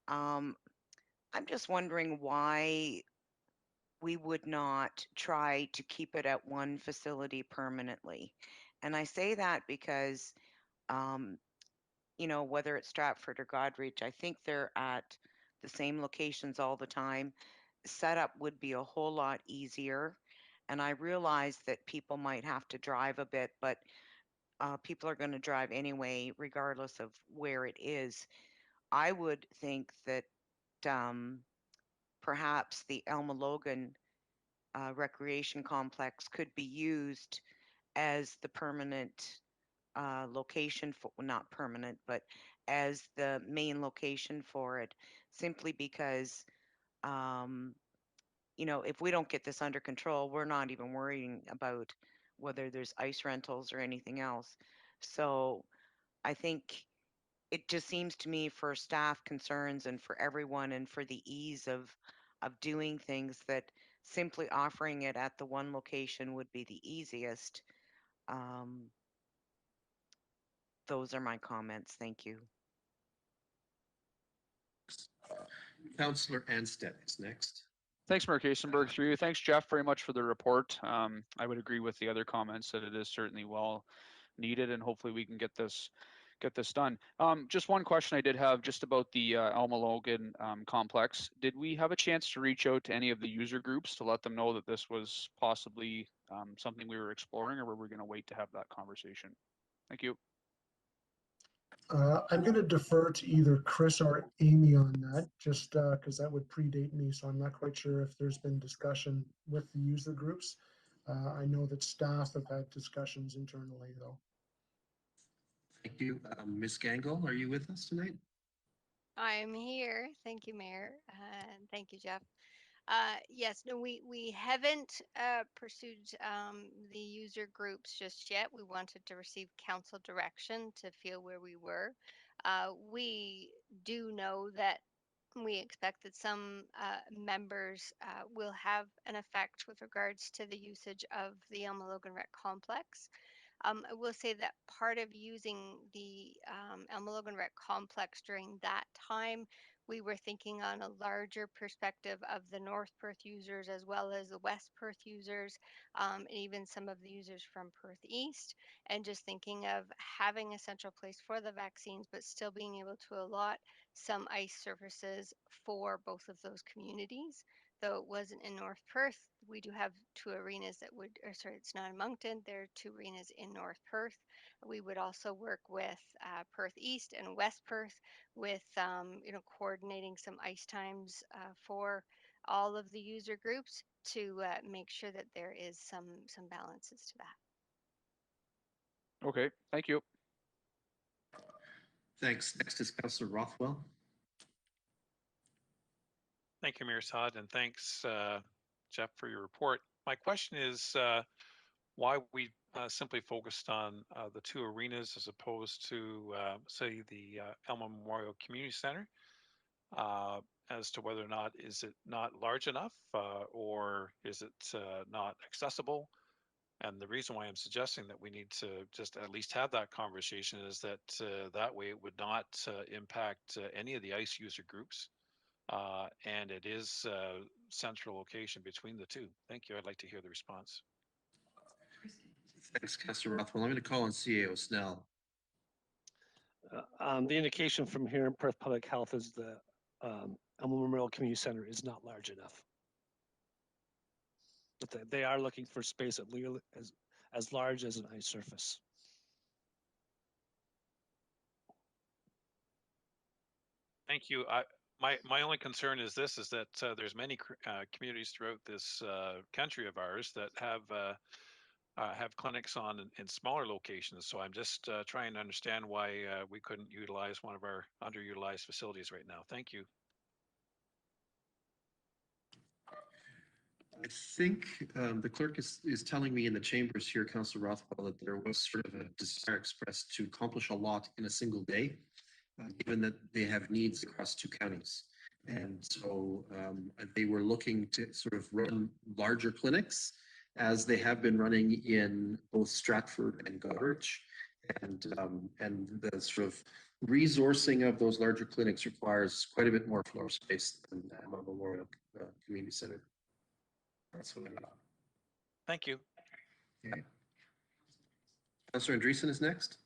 I'm just wondering why we would not try to keep it at one facility permanently. And I say that because, whether it's Stratford or Godreach, I think they're at the same locations all the time. Setup would be a whole lot easier. And I realize that people might have to drive a bit, but people are going to drive anyway, regardless of where it is. I would think that perhaps the Elma Logan recreation complex could be used as the permanent location for, well, not permanent, but as the main location for it, simply because, if we don't get this under control, we're not even worrying about whether there's ice rentals or anything else. So I think it just seems to me, for staff concerns and for everyone and for the ease of doing things, that simply offering it at the one location would be the easiest. Um, those are my comments. Thank you. Councillor Anstead is next. Thanks, Mark Kasenberg. Through you. Thanks, Jeff, very much for the report. I would agree with the other comments that it is certainly well needed, and hopefully we can get this done. Just one question I did have just about the Alma Logan complex. Did we have a chance to reach out to any of the user groups to let them know that this was possibly something we were exploring, or were we going to wait to have that conversation? Thank you. I'm going to defer to either Chris or Amy on that, just because that would predate me. So I'm not quite sure if there's been discussion with the user groups. I know that staff have had discussions internally, though. Thank you. Ms. Gangle, are you with us tonight? I'm here. Thank you, Mayor. And thank you, Jeff. Yes, no, we haven't pursued the user groups just yet. We wanted to receive council direction to feel where we were. We do know that we expect that some members will have an effect with regards to the usage of the Elma Logan Rec complex. I will say that part of using the Elma Logan Rec complex during that time, we were thinking on a larger perspective of the North Perth users as well as the West Perth users, and even some of the users from Perth East, and just thinking of having a central place for the vaccines, but still being able to allot some ice surfaces for both of those communities. though it wasn't in North Perth, we do have two arenas that would, or sorry, it's not in Moncton. There are two arenas in North Perth. We would also work with Perth East and West Perth with, coordinating some ice times for all of the user groups to make sure that there is some balances to that. Okay, thank you. Thanks. Next is Councillor Rothwell. Thank you, Mayor Saad, and thanks, Jeff, for your report. My question is why we simply focused on the two arenas as opposed to, say, the Elma Memorial Community Center, as to whether or not is it not large enough or is it not accessible? And the reason why I'm suggesting that we need to just at least have that conversation is that that way it would not impact any of the ICE user groups. And it is central location between the two. Thank you. I'd like to hear the response. Thanks, Councillor Rothwell. I'm going to call on CAO Snell. The indication from here in Perth Public Health is the Elma Memorial Community Center is not large enough. But they are looking for space as large as an ice surface. Thank you. My only concern is this: is that there's many communities throughout this country of ours that have clinics on in smaller locations. So I'm just trying to understand why we couldn't utilize one of our underutilized facilities right now. Thank you. I think the clerk is telling me in the chambers here, Councillor Rothwell, that there was sort of a desire expressed to accomplish a lot in a single day, given that they have needs across two counties. And so they were looking to sort of run larger clinics as they have been running in both Stratford and Goderich. And the sort of resourcing of those larger clinics requires quite a bit more floor space than Elma Memorial Community Center. That's what I got. Thank you. Okay. Councillor Andreessen is next.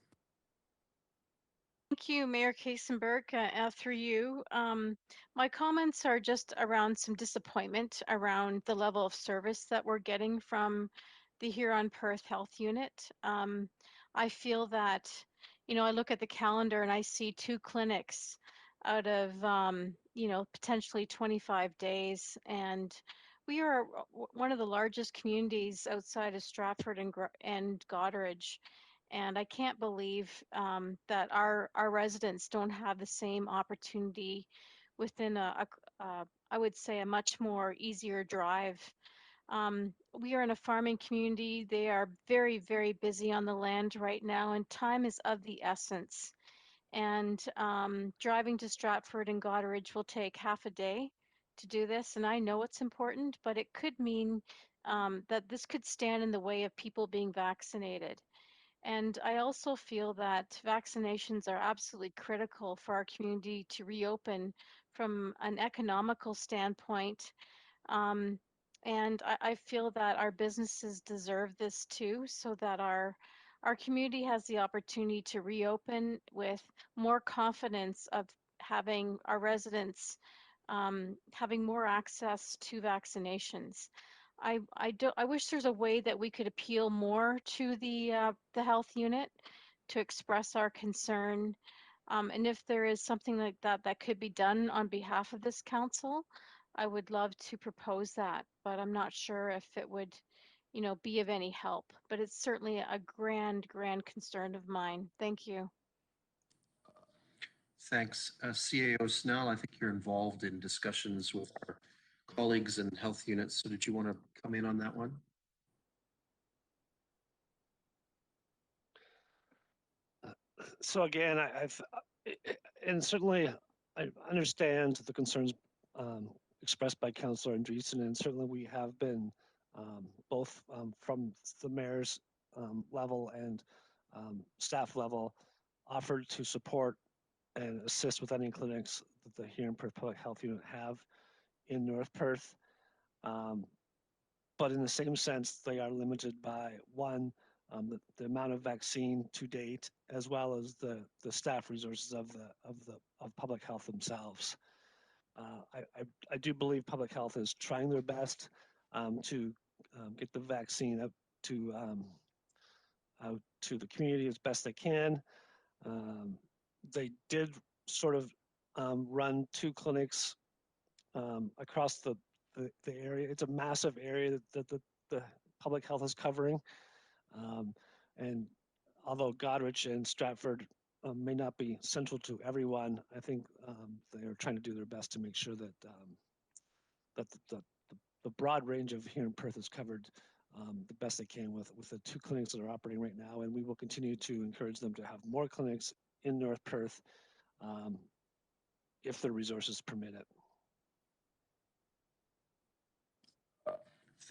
Thank you, Mayor Kasenberg, through you. My comments are just around some disappointment around the level of service that we're getting from the Huron-Perth Health Unit. I feel that, I look at the calendar and I see two clinics out of, potentially 25 days. And we are one of the largest communities outside of Stratford and Goderich. And I can't believe that our residents don't have the same opportunity within I would say, a much more easier drive. We are in a farming community. They are very, very busy on the land right now, and time is of the essence. And driving to Stratford and Goderich will take half a day to do this. And I know it's important, but it could mean that this could stand in the way of people being vaccinated. And I also feel that vaccinations are absolutely critical for our community to reopen from an economical standpoint. Um, and I feel that our businesses deserve this too, so that our community has the opportunity to reopen with more confidence of having our residents having more access to vaccinations. I wish there's a way that we could appeal more to the health unit to express our concern. And if there is something like that that could be done on behalf of this council, I would love to propose that, but I'm not sure if it would, be of any help. But it's certainly a grand, grand concern of mine. Thank you. Thanks. CAO Snell, I think you're involved in discussions with our colleagues and health units. So did you want to come in on that one? So again, and certainly I understand the concerns expressed by Councillor Andreessen, and certainly we have been both from the mayor's level and staff level offered to support and assist with any clinics that the Huron Perth Public Health Unit have in North Perth. But in the same sense, they are limited by one, the amount of vaccine to date, as well as the staff resources of public health themselves. I do believe public health is trying their best to get the vaccine to out to the community as best they can. They did sort of run 2 clinics across the area. It's a massive area that the public health is covering. And although Goderich and Stratford may not be central to everyone, I think they're trying to do their best to make sure that that the broad range of here in Perth is covered the best they can with the 2 clinics that are operating right now. And we will continue to encourage them to have more clinics in North Perth um, if the resources permit it.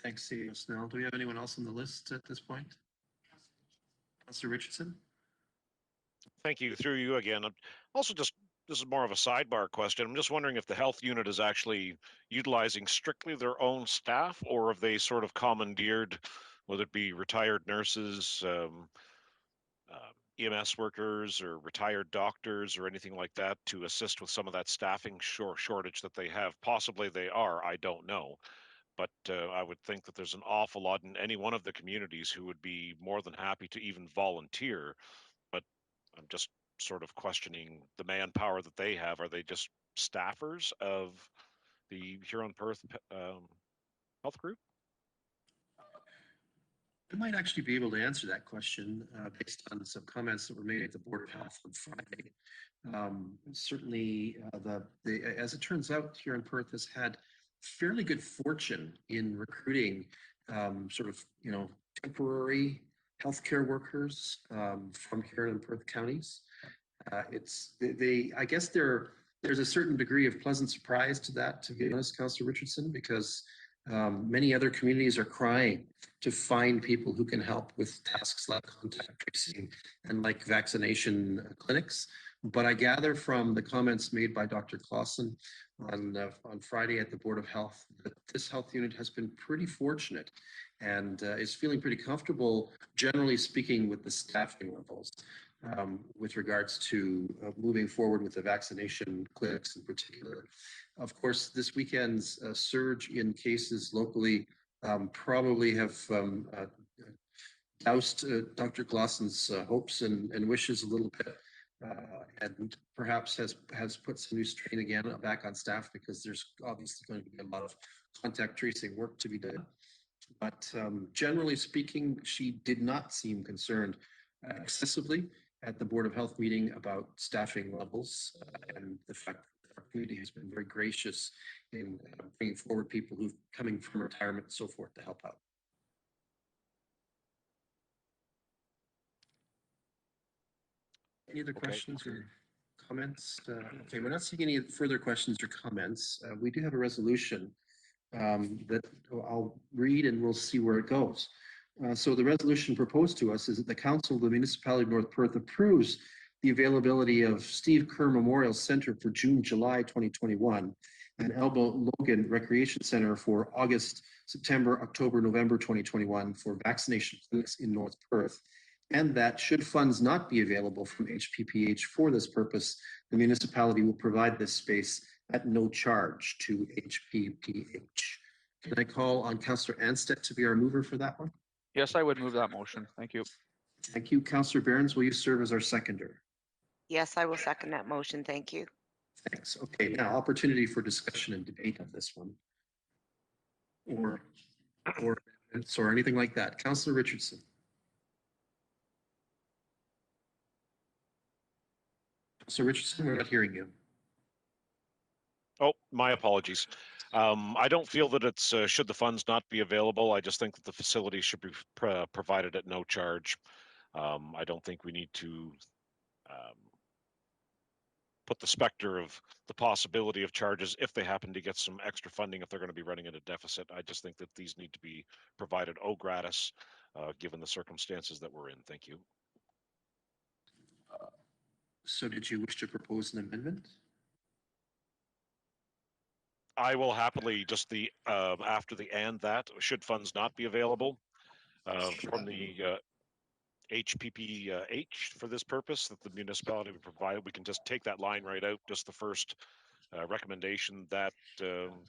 Thanks, CEO Snell. Do we have anyone else on the list at this point? Councillor Richardson? Thank you. Through you again. Also, just this is more of a sidebar question. I'm just wondering if the health unit is actually utilizing strictly their own staff, or if they sort of commandeered, whether it be retired nurses, EMS workers, or retired doctors, or anything like that, to assist with some of that staffing shortage that they have. Possibly they are. I don't know. But I would think that there's an awful lot in any one of the communities who would be more than happy to even volunteer. But I'm just sort of questioning the manpower that they have. Are they just staffers of the Huron Perth Health Group? I might actually be able to answer that question based on some comments that were made at the Board of Health on Friday. Certainly, as it turns out, Huron Perth has had fairly good fortune in recruiting sort of, temporary healthcare workers from Huron and Perth counties. I guess there's a certain degree of pleasant surprise to that, to be honest, Councillor Richardson, because many other communities are crying to find people who can help with tasks like contact tracing and like vaccination clinics. But I gather from the comments made by Dr. Clausen on Friday at the Board of Health that this health unit has been pretty fortunate and is feeling pretty comfortable, generally speaking, with the staffing levels. With regards to moving forward with the vaccination clinics in particular. Of course, this weekend's surge in cases locally probably have doused Dr. Glossen's hopes and wishes a little bit, and perhaps has put some new strain again back on staff, because there's obviously going to be a lot of contact tracing work to be done. But generally speaking, she did not seem concerned excessively at the Board of Health meeting about staffing levels and the fact that our community has been very gracious in bringing forward people who've coming from retirement and so forth to help out. Any other questions or comments? Okay, we're not seeing any further questions or comments. We do have a resolution that I'll read, and we'll see where it goes. So the resolution proposed to us is that the Council of the Municipality of North Perth approves the availability of Steve Kerr Memorial Center for June, July 2021, and Elbow Logan Recreation Center for August, September, October, November 2021 for vaccination clinics in North Perth. And that should funds not be available from HPPH for this purpose, the municipality will provide this space at no charge to HPPH. Can I call on Councillor Anstett to be our mover for that one? Yes, I would move that motion. Thank you. Thank you. Councillor Behrens, will you serve as our seconder? Yes, I will second that motion. Thank you. Thanks. Okay, now opportunity for discussion and debate on this one. Or anything like that. Councillor Richardson. Councillor Richardson, we're not hearing you. Oh, my apologies. I don't feel that it's should the funds not be available. I just think that the facility should be provided at no charge. I don't think we need to put the specter of the possibility of charges if they happen to get some extra funding, if they're going to be running at a deficit. I just think that these need to be provided au gratis, given the circumstances that we're in. Thank you. So did you wish to propose an amendment? I will happily just after the and that, should funds not be available from the HPPH for this purpose that the municipality would provide, we can just take that line right out, just the first recommendation that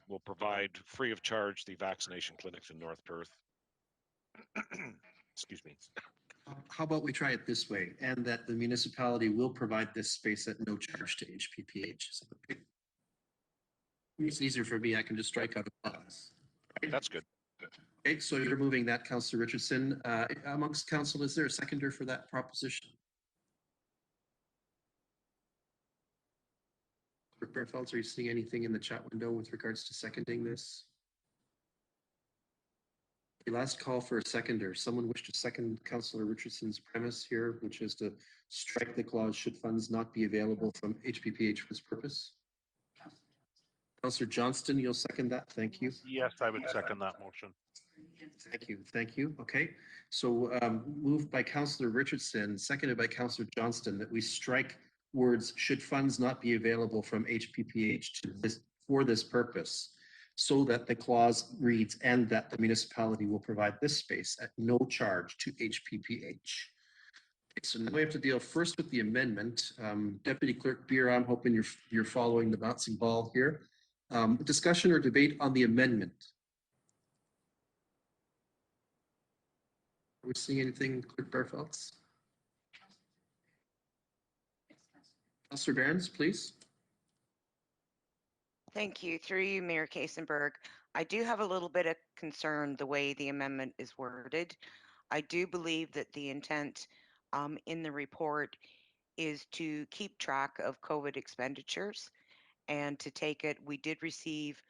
will provide free of charge the vaccination clinics in North Perth. Excuse me. How about we try it this way, and that the municipality will provide this space at no charge to HPPH? Is that okay? It's easier for me. I can just strike out a clause. That's good. Okay, so you're moving that, Councillor Richardson. Amongst council, is there a seconder for that proposition? Clerk Bertholz, are you seeing anything in the chat window with regards to seconding this? Okay, last call for a seconder. Someone wish to second Councillor Richardson's premise here, which is to strike the clause should funds not be available from HPPH for this purpose? Councillor Johnston, you'll second that. Thank you. Yes, I would second that motion. Thank you. Thank you. Okay. So moved by Councillor Richardson, seconded by Councillor Johnston, that we strike words should funds not be available from HPPH to this for this purpose, so that the clause reads, and that the municipality will provide this space at no charge to HPPH. Okay, so now we have to deal first with the amendment. Deputy Clerk Beer, I'm hoping you're following the bouncing ball here. Discussion or debate on the amendment? Are we seeing anything, Clerk Barfelds? Councillor Behrens, please. Thank you. Through you, Mayor Kasenberg. I do have a little bit of concern the way the amendment is worded. I do believe that the intent in the report is to keep track of COVID expenditures and to take it. We did receive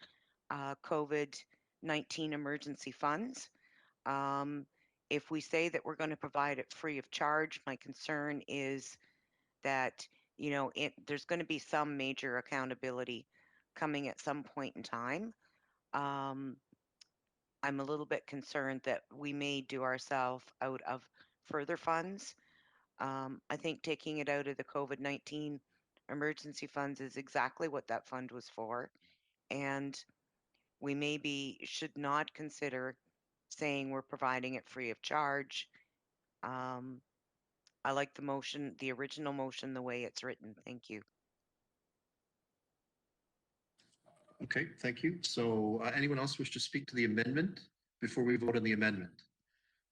COVID-19 emergency funds. If we say that we're going to provide it free of charge, my concern is that, you know, there's going to be some major accountability coming at some point in time. I'm a little bit concerned that we may do ourselves out of further funds. I think taking it out of the COVID-19 emergency funds is exactly what that fund was for. And we maybe should not consider saying we're providing it free of charge. I like the motion, the original motion, the way it's written. Thank you. Okay, thank you. So anyone else wish to speak to the amendment before we vote on the amendment?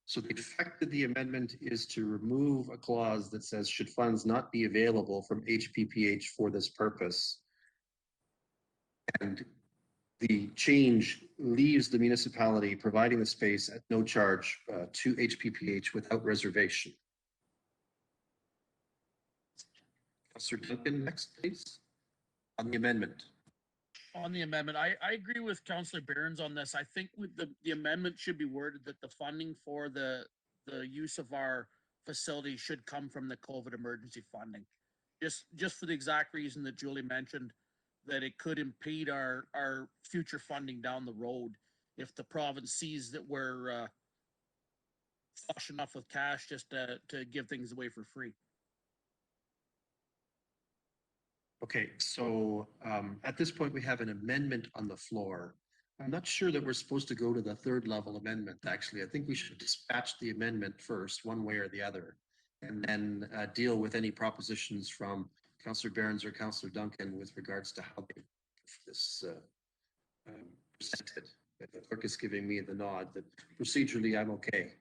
So the effect of the amendment is to remove a clause that says should funds not be available from HPPH for this purpose. And the change leaves the municipality providing the space at no charge to HPPH without reservation. Councillor Duncan, next, please, on the amendment. On the amendment, I agree with Councillor Behrens on this. I think with the amendment should be worded that the funding for the use of our facility should come from the COVID emergency funding. Just for the exact reason that Julie mentioned, that it could impede our future funding down the road if the province sees that we're flush enough with cash just to give things away for free. Okay, so at this point, we have an amendment on the floor. I'm not sure that we're supposed to go to the third level amendment, actually. I think we should dispatch the amendment first, one way or the other, and then deal with any propositions from Councillor Behrens or Councillor Duncan with regards to how they this presented. The clerk is giving me the nod that procedurally I'm okay.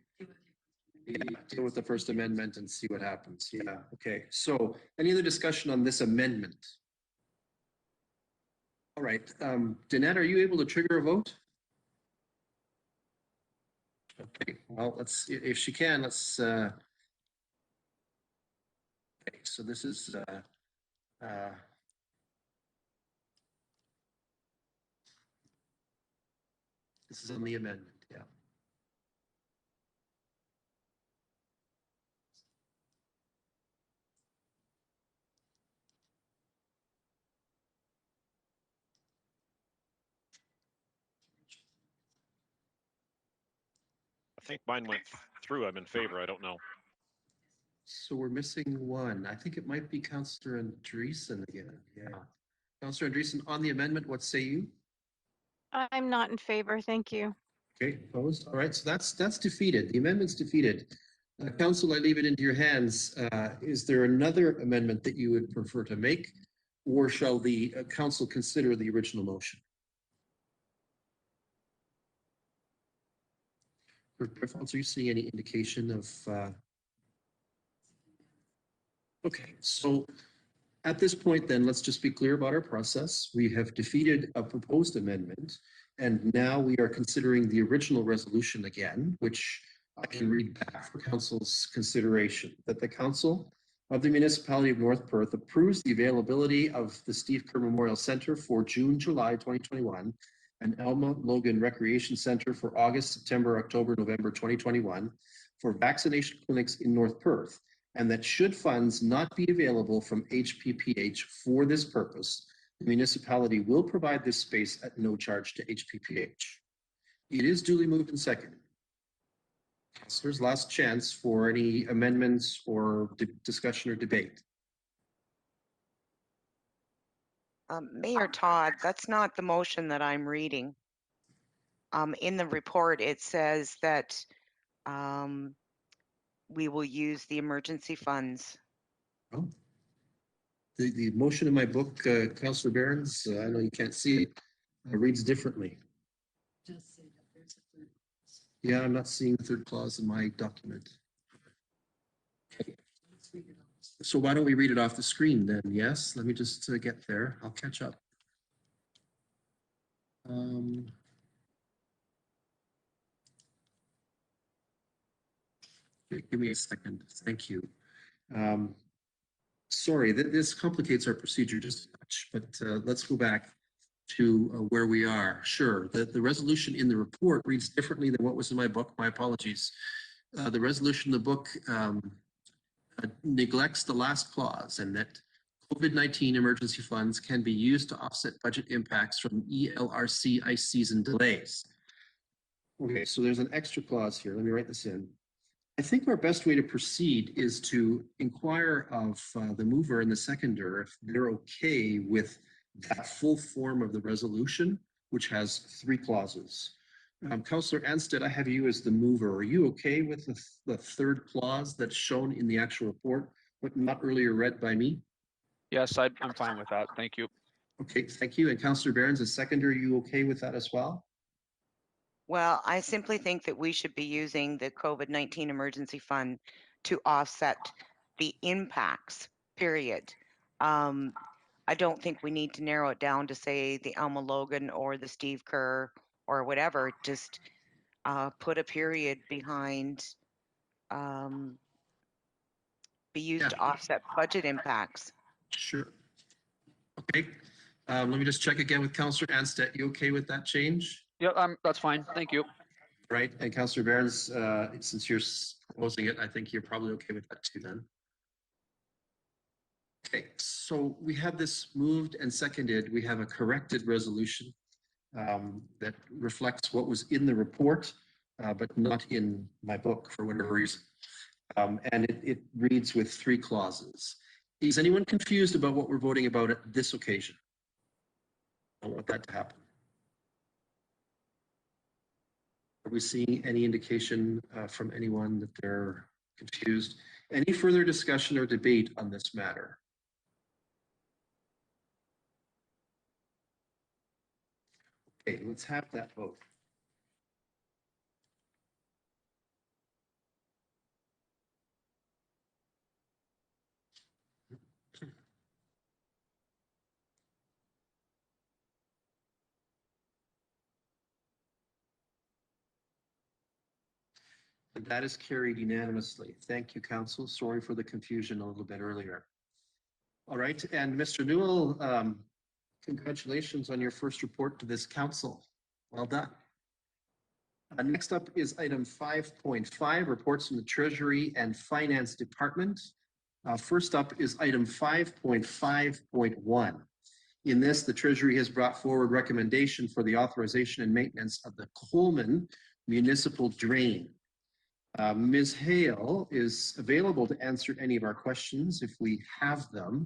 Yeah, deal with the First Amendment and see what happens. Yeah, okay. So any other discussion on this amendment? All right. Danette, are you able to trigger a vote? Okay, well, let's, if she can, let's, okay, so this is, this is on the amendment, yeah. I think mine went through. I'm in favor. I don't know. So we're missing one. I think it might be Councillor Andreessen again. Yeah. Councillor Andreessen, on the amendment, what say you? I'm not in favor. Thank you. Okay, opposed? All right, so that's defeated. The amendment's defeated. Council, I leave it into your hands. Is there another amendment that you would prefer to make? or shall the council consider the original motion? Alfonso, are you seeing any indication of? Okay, so at this point, then, let's just be clear about our process. We have defeated a proposed amendment, and now we are considering the original resolution again, which I can read back for council's consideration. That the council of the municipality of North Perth approves the availability of the Steve Kerr Memorial Centre for June, July 2021, and Alma Logan Recreation Centre for August, September, October, November 2021 for vaccination clinics in North Perth, and that should funds not be available from HPPH for this purpose, the municipality will provide this space at no charge to HPPH. It is duly moved and seconded. Councillors, last chance for any amendments or discussion or debate. Mayor Todd, that's not the motion that I'm reading. In the report, it says that we will use the emergency funds. Oh. The motion in my book, Councillor Behrens, I know you can't see it, reads differently. Yeah, I'm not seeing the third clause in my document. Okay. So why don't we read it off the screen then? Yes, let me just get there. I'll catch up. Give me a second. Thank you. Sorry, this complicates our procedure just a touch, but let's go back to where we are. Sure, the resolution in the report reads differently than what was in my book. My apologies. The resolution in the book neglects the last clause, and that COVID-19 emergency funds can be used to offset budget impacts from ELRC ice season delays. Okay, so there's an extra clause here. Let me write this in. I think our best way to proceed is to inquire of the mover and the seconder if they're okay with that full form of the resolution, which has 3 clauses. Councillor Anstead, I have you as the mover. Are you okay with the third clause that's shown in the actual report, but not earlier read by me? Yes, I'm fine with that. Thank you. Okay, thank you. And Councillor Behrens, as seconder, are you okay with that as well? Well, I simply think that we should be using the COVID-19 emergency fund to offset the impacts, period. I don't think we need to narrow it down to say the Alma Logan or the Steve Kerr or whatever. Just put a period behind be used to offset budget impacts. Sure. Okay. Let me just check again with Councillor Anstead. You okay with that change? Yeah, that's fine. Thank you. Right. And Councillor Behrens, since you're proposing it, I think you're probably okay with that too then. Okay, so we have this moved and seconded. We have a corrected resolution that reflects what was in the report, but not in my book for whatever reason. And it reads with 3 clauses. Is anyone confused about what we're voting about at this occasion? I don't want that to happen. Are we seeing any indication from anyone that they're confused? Any further discussion or debate on this matter? Okay, let's have that vote. And that is carried unanimously. Thank you, Council. Sorry for the confusion a little bit earlier. All right, and Mr. Newell, congratulations on your first report to this council. Well done. Next up is item 5.5, reports from the Treasury and Finance Department. First up is item 5.5.1. In this, the Treasury has brought forward recommendation for the authorization and maintenance of the Coleman Municipal Drain. Ms. Hale is available to answer any of our questions if we have them.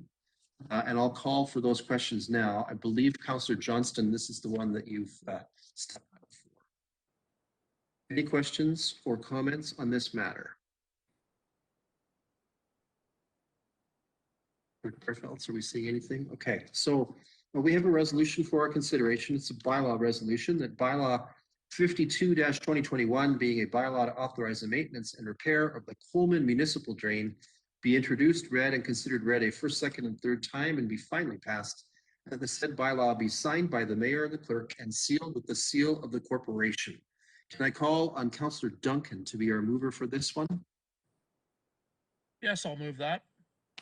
And I'll call for those questions now. I believe, Councillor Johnston, this is the one that you've stepped up for. Any questions or comments on this matter? Clerk Barfeld, are we seeing anything? Okay, so we have a resolution for our consideration. It's a bylaw resolution that bylaw 52-2021 being a bylaw to authorize the maintenance and repair of the Coleman Municipal Drain be introduced, read, and considered read a first, second, and third time and be finally passed. That the said bylaw be signed by the mayor and the clerk and sealed with the seal of the corporation. Can I call on Councillor Duncan to be our mover for this one? Yes, I'll move that.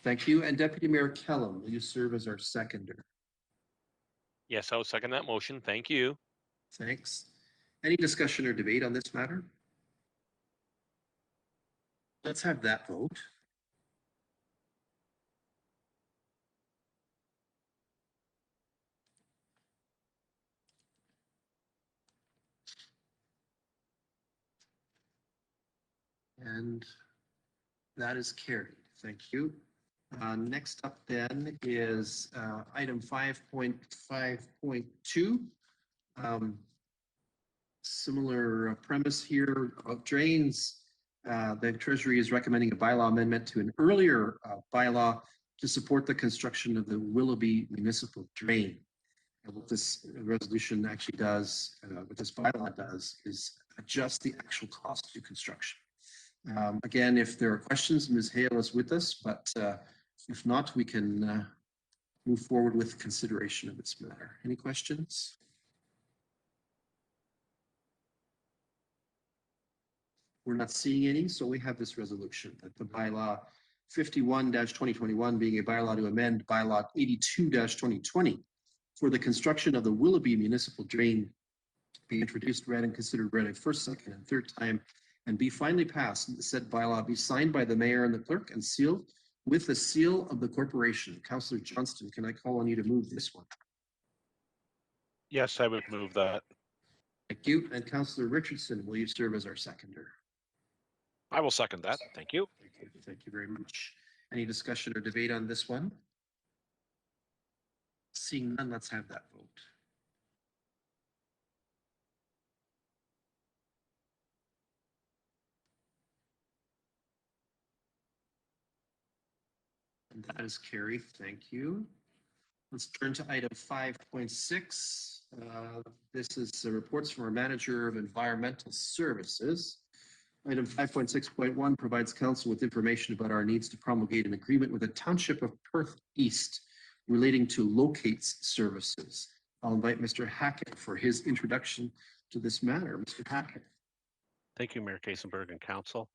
Thank you. And Deputy Mayor Kellum, will you serve as our seconder? Yes, I'll second that motion. Thank you. Thanks. Any discussion or debate on this matter? Let's have that vote. And that is carried. Thank you. Next up then is item 5.5.2. Similar premise here of drains. The Treasury is recommending a bylaw amendment to an earlier bylaw to support the construction of the Willoughby Municipal Drain. And what this resolution actually does, what this bylaw does, is adjust the actual cost to construction. Again, if there are questions, Ms. Hale is with us, but if not, we can move forward with consideration of this matter. Any questions? We're not seeing any, so we have this resolution that the bylaw 51-2021 being a bylaw to amend bylaw 82-2020 for the construction of the Willoughby Municipal Drain be introduced, read, and considered read a first, second, and third time, and be finally passed, and the said bylaw be signed by the mayor and the clerk and sealed with the seal of the corporation. Councillor Johnston, can I call on you to move this one? Yes, I would move that. Thank you. And Councillor Richardson, will you serve as our seconder? I will second that. Thank you. Thank you very much. Any discussion or debate on this one? Seeing none, let's have that vote. And that is carried. Thank you. Let's turn to item 5.6. This is the reports from our manager of environmental services. Item 5.6.1 provides council with information about our needs to promulgate an agreement with the Township of Perth East relating to locates services. I'll invite Mr. Hackett for his introduction to this matter. Mr. Hackett. Thank you, Mayor Kasenberg and Council.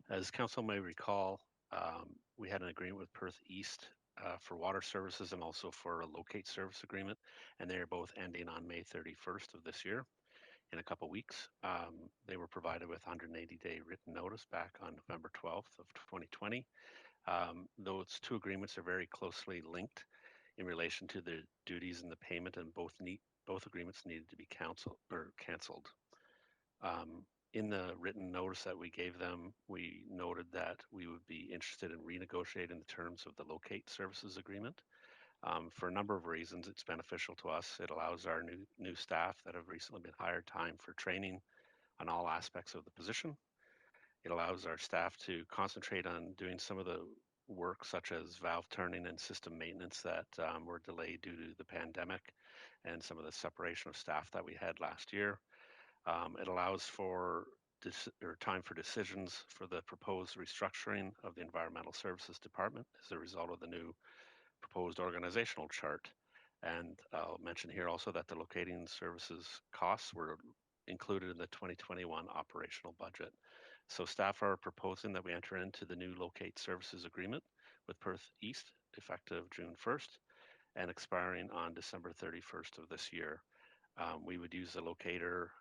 As Council may recall, we had an agreement with Perth East for water services and also for a locate service agreement, and they are both ending on May 31st of this year. In a couple weeks, they were provided with 180-day written notice back on November 12th of 2020. Those two agreements are very closely linked in relation to the duties and the payment, and both agreements needed to be canceled. In the written notice that we gave them, we noted that we would be interested in renegotiating the terms of the locate services agreement. For a number of reasons, it's beneficial to us. It allows our new staff that have recently been hired time for training on all aspects of the position. It allows our staff to concentrate on doing some of the work such as valve turning and system maintenance that were delayed due to the pandemic and some of the separation of staff that we had last year. It allows for time for decisions for the proposed restructuring of the Environmental Services Department as a result of the new proposed organizational chart. And I'll mention here also that the locating services costs were included in the 2021 operational budget. So staff are proposing that we enter into the new locate services agreement with Perth East effective June 1st and expiring on December 31st of this year. We would use the locator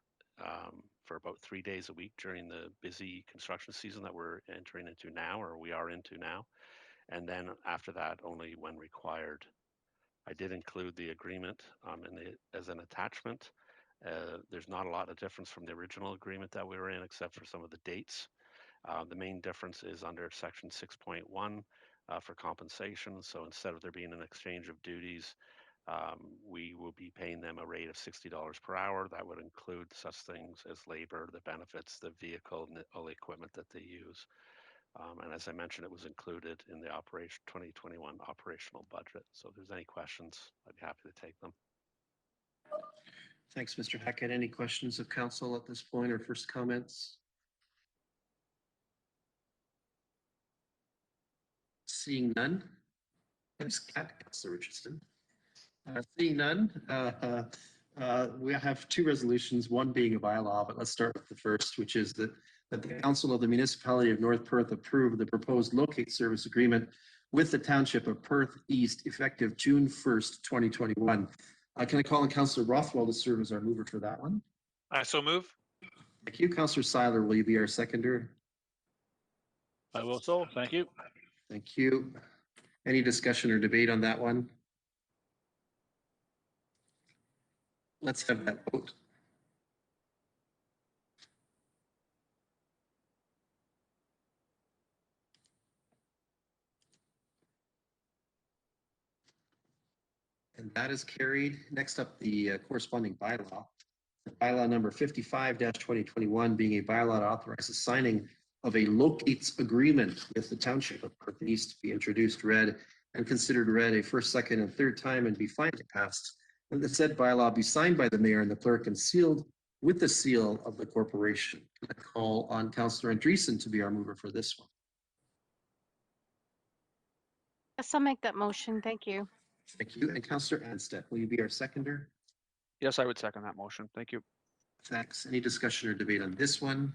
for about 3 days a week during the busy construction season that we're entering into now, or we are into now. And then after that, only when required. I did include the agreement as an attachment. There's not a lot of difference from the original agreement that we were in, except for some of the dates. The main difference is under section 6.1 for compensation. So instead of there being an exchange of duties, we will be paying them a rate of $60 per hour. That would include such things as labor, the benefits, the vehicle, and all the equipment that they use. And as I mentioned, it was included in the operation 2021 operational budget. So if there's any questions, I'd be happy to take them. Thanks, Mr. Hackett. Any questions of council at this point or first comments? Seeing none. Thanks, Councilor Richardson. Seeing none, we have two resolutions, one being a bylaw, but let's start with the first, which is that the Council of the Municipality of North Perth approve the proposed locate service agreement with the Township of Perth East effective June 1st, 2021. Can I call on Councilor Rothwell to serve as our mover for that one? I so move. Thank you. Councilor Seiler, will you be our seconder? I will so. Thank you. Thank you. Any discussion or debate on that one? Let's have that vote. And that is carried. Next up, the corresponding bylaw. Bylaw number 55-2021 being a bylaw to authorize the signing of a locates agreement with the Township of Perth East to be introduced, read, and considered read a first, second, and third time and be finally passed. And the said bylaw be signed by the mayor and the clerk and sealed with the seal of the corporation. I call on Councillor Andreessen to be our mover for this one. Yes, I'll make that motion. Thank you. Thank you. And Councillor Anstett, will you be our seconder? Yes, I would second that motion. Thank you. Thanks. Any discussion or debate on this one?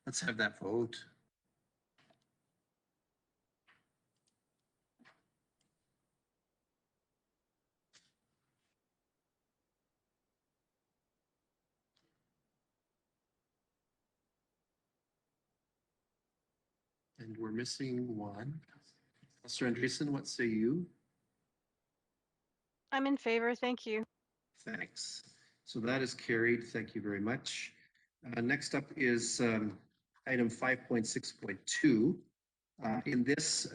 Let's have that vote. And we're missing one. Councillor Andreessen, what say you? I'm in favor. Thank you. Thanks. So that is carried. Thank you very much. Next up is item 5.6.2. In this,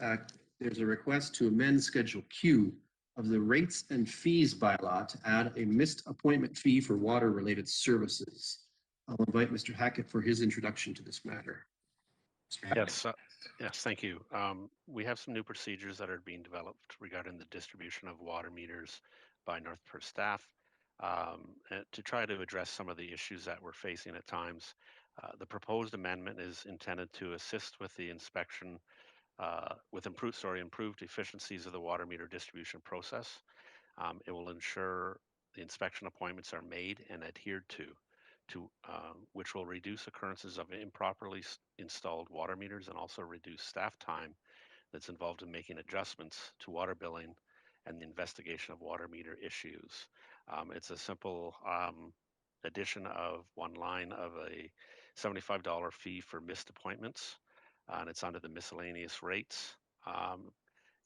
there's a request to amend Schedule Q of the rates and fees bylaw to add a missed appointment fee for water-related services. I'll invite Mr. Hackett for his introduction to this matter. Yes, yes, thank you. We have some new procedures that are being developed regarding the distribution of water meters by North Perth staff and to try to address some of the issues that we're facing at times. The proposed amendment is intended to assist with the inspection with improved efficiencies of the water meter distribution process. It will ensure the inspection appointments are made and adhered to which will reduce occurrences of improperly installed water meters and also reduce staff time that's involved in making adjustments to water billing and the investigation of water meter issues. It's a simple addition of one line of a $75 fee for missed appointments, and it's under the miscellaneous rates.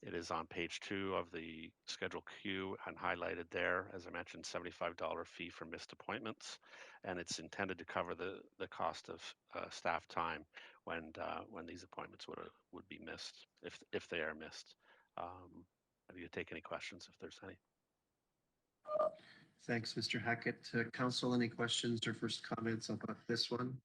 It is on page 2 of the Schedule Q and highlighted there, as I mentioned, $75 fee for missed appointments, and it's intended to cover the cost of staff time when these appointments would be missed, if they are missed. Happy to take any questions if there's any. Thanks, Mr. Hackett. Council, any questions or first comments about this one?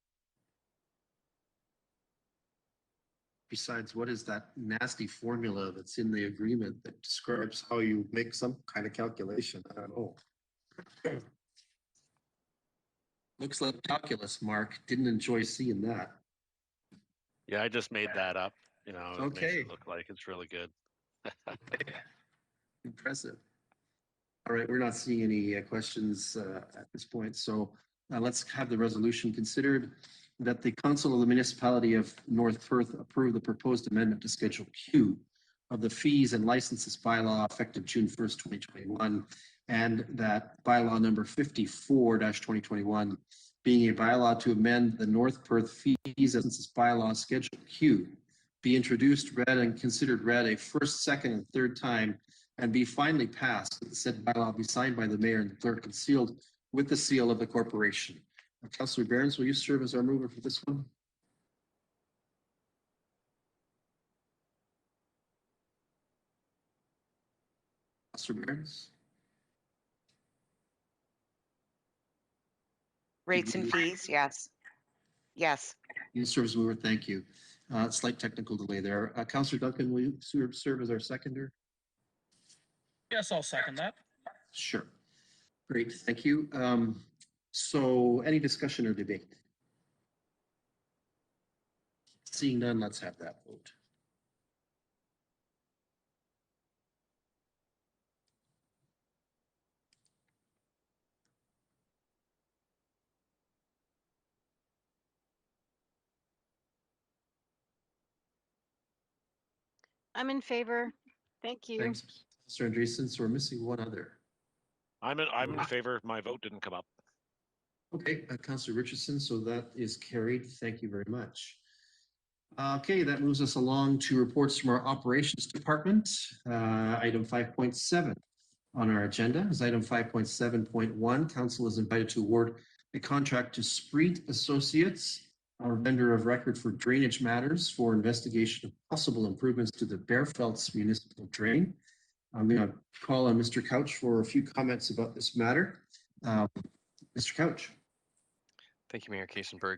Besides, what is that nasty formula that's in the agreement that describes how you make some kind of calculation? I don't know. Looks like calculus, Mark. Didn't enjoy seeing that. Yeah, I just made that up. You know, it makes Okay. it look like it's really good. Impressive. All right, we're not seeing any questions at this point, so let's have the resolution considered that the Council of the Municipality of North Perth approve the proposed amendment to Schedule Q of the fees and licenses bylaw effective June 1st, 2021, and that bylaw number 54-2021 being a bylaw to amend the North Perth fees and licenses bylaw Schedule Q be introduced, read, and considered read a first, second, and third time and be finally passed, that the said bylaw be signed by the mayor and the clerk and sealed with the seal of the corporation. Councillor Behrens, will you serve as our mover for this one? Councillor Behrens? Rates and fees, yes. Yes. Youth Service Mover, thank you. Slight technical delay there. Councillor Duncan, will you serve as our seconder? Yes, I'll second that. Sure. Great, thank you. So any discussion or debate? Seeing none, let's have that vote. I'm in favor. Thank you. Thanks, Mr. Andreessen. So we're missing one other. I'm in favor. My vote didn't come up. Okay, Councillor Richardson, so that is carried. Thank you very much. Okay, that moves us along to reports from our operations department. Item 5.7 on our agenda is item 5.7.1. Council is invited to award a contract to Spreet Associates, our vendor of record for drainage matters, for investigation of possible improvements to the Bearfelts municipal drain. I'm going to call on Mr. Couch for a few comments about this matter. Mr. Couch. Thank you, Mayor Kasenberg.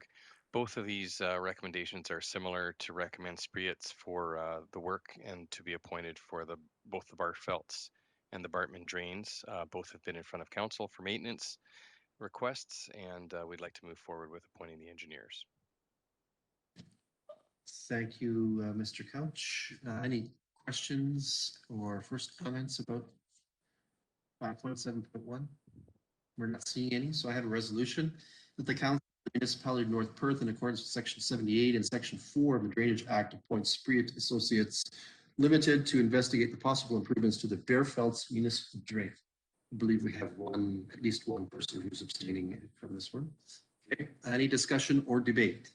Both of these recommendations are similar to recommend Spreets for the work and to be appointed for both the Bartfelts and the Bartman drains. Both have been in front of council for maintenance requests, and we'd like to move forward with appointing the engineers. Thank you, Mr. Couch. Any questions or first comments about 5.7.1? We're not seeing any, so I have a resolution that the Council of the Municipality of North Perth, in accordance with Section 78 and Section 4 of the Drainage Act, appoints Spreet Associates Limited to investigate the possible improvements to the Bearfelts municipal drain. I believe we have at least one person who's abstaining from this one. Okay. Any discussion or debate?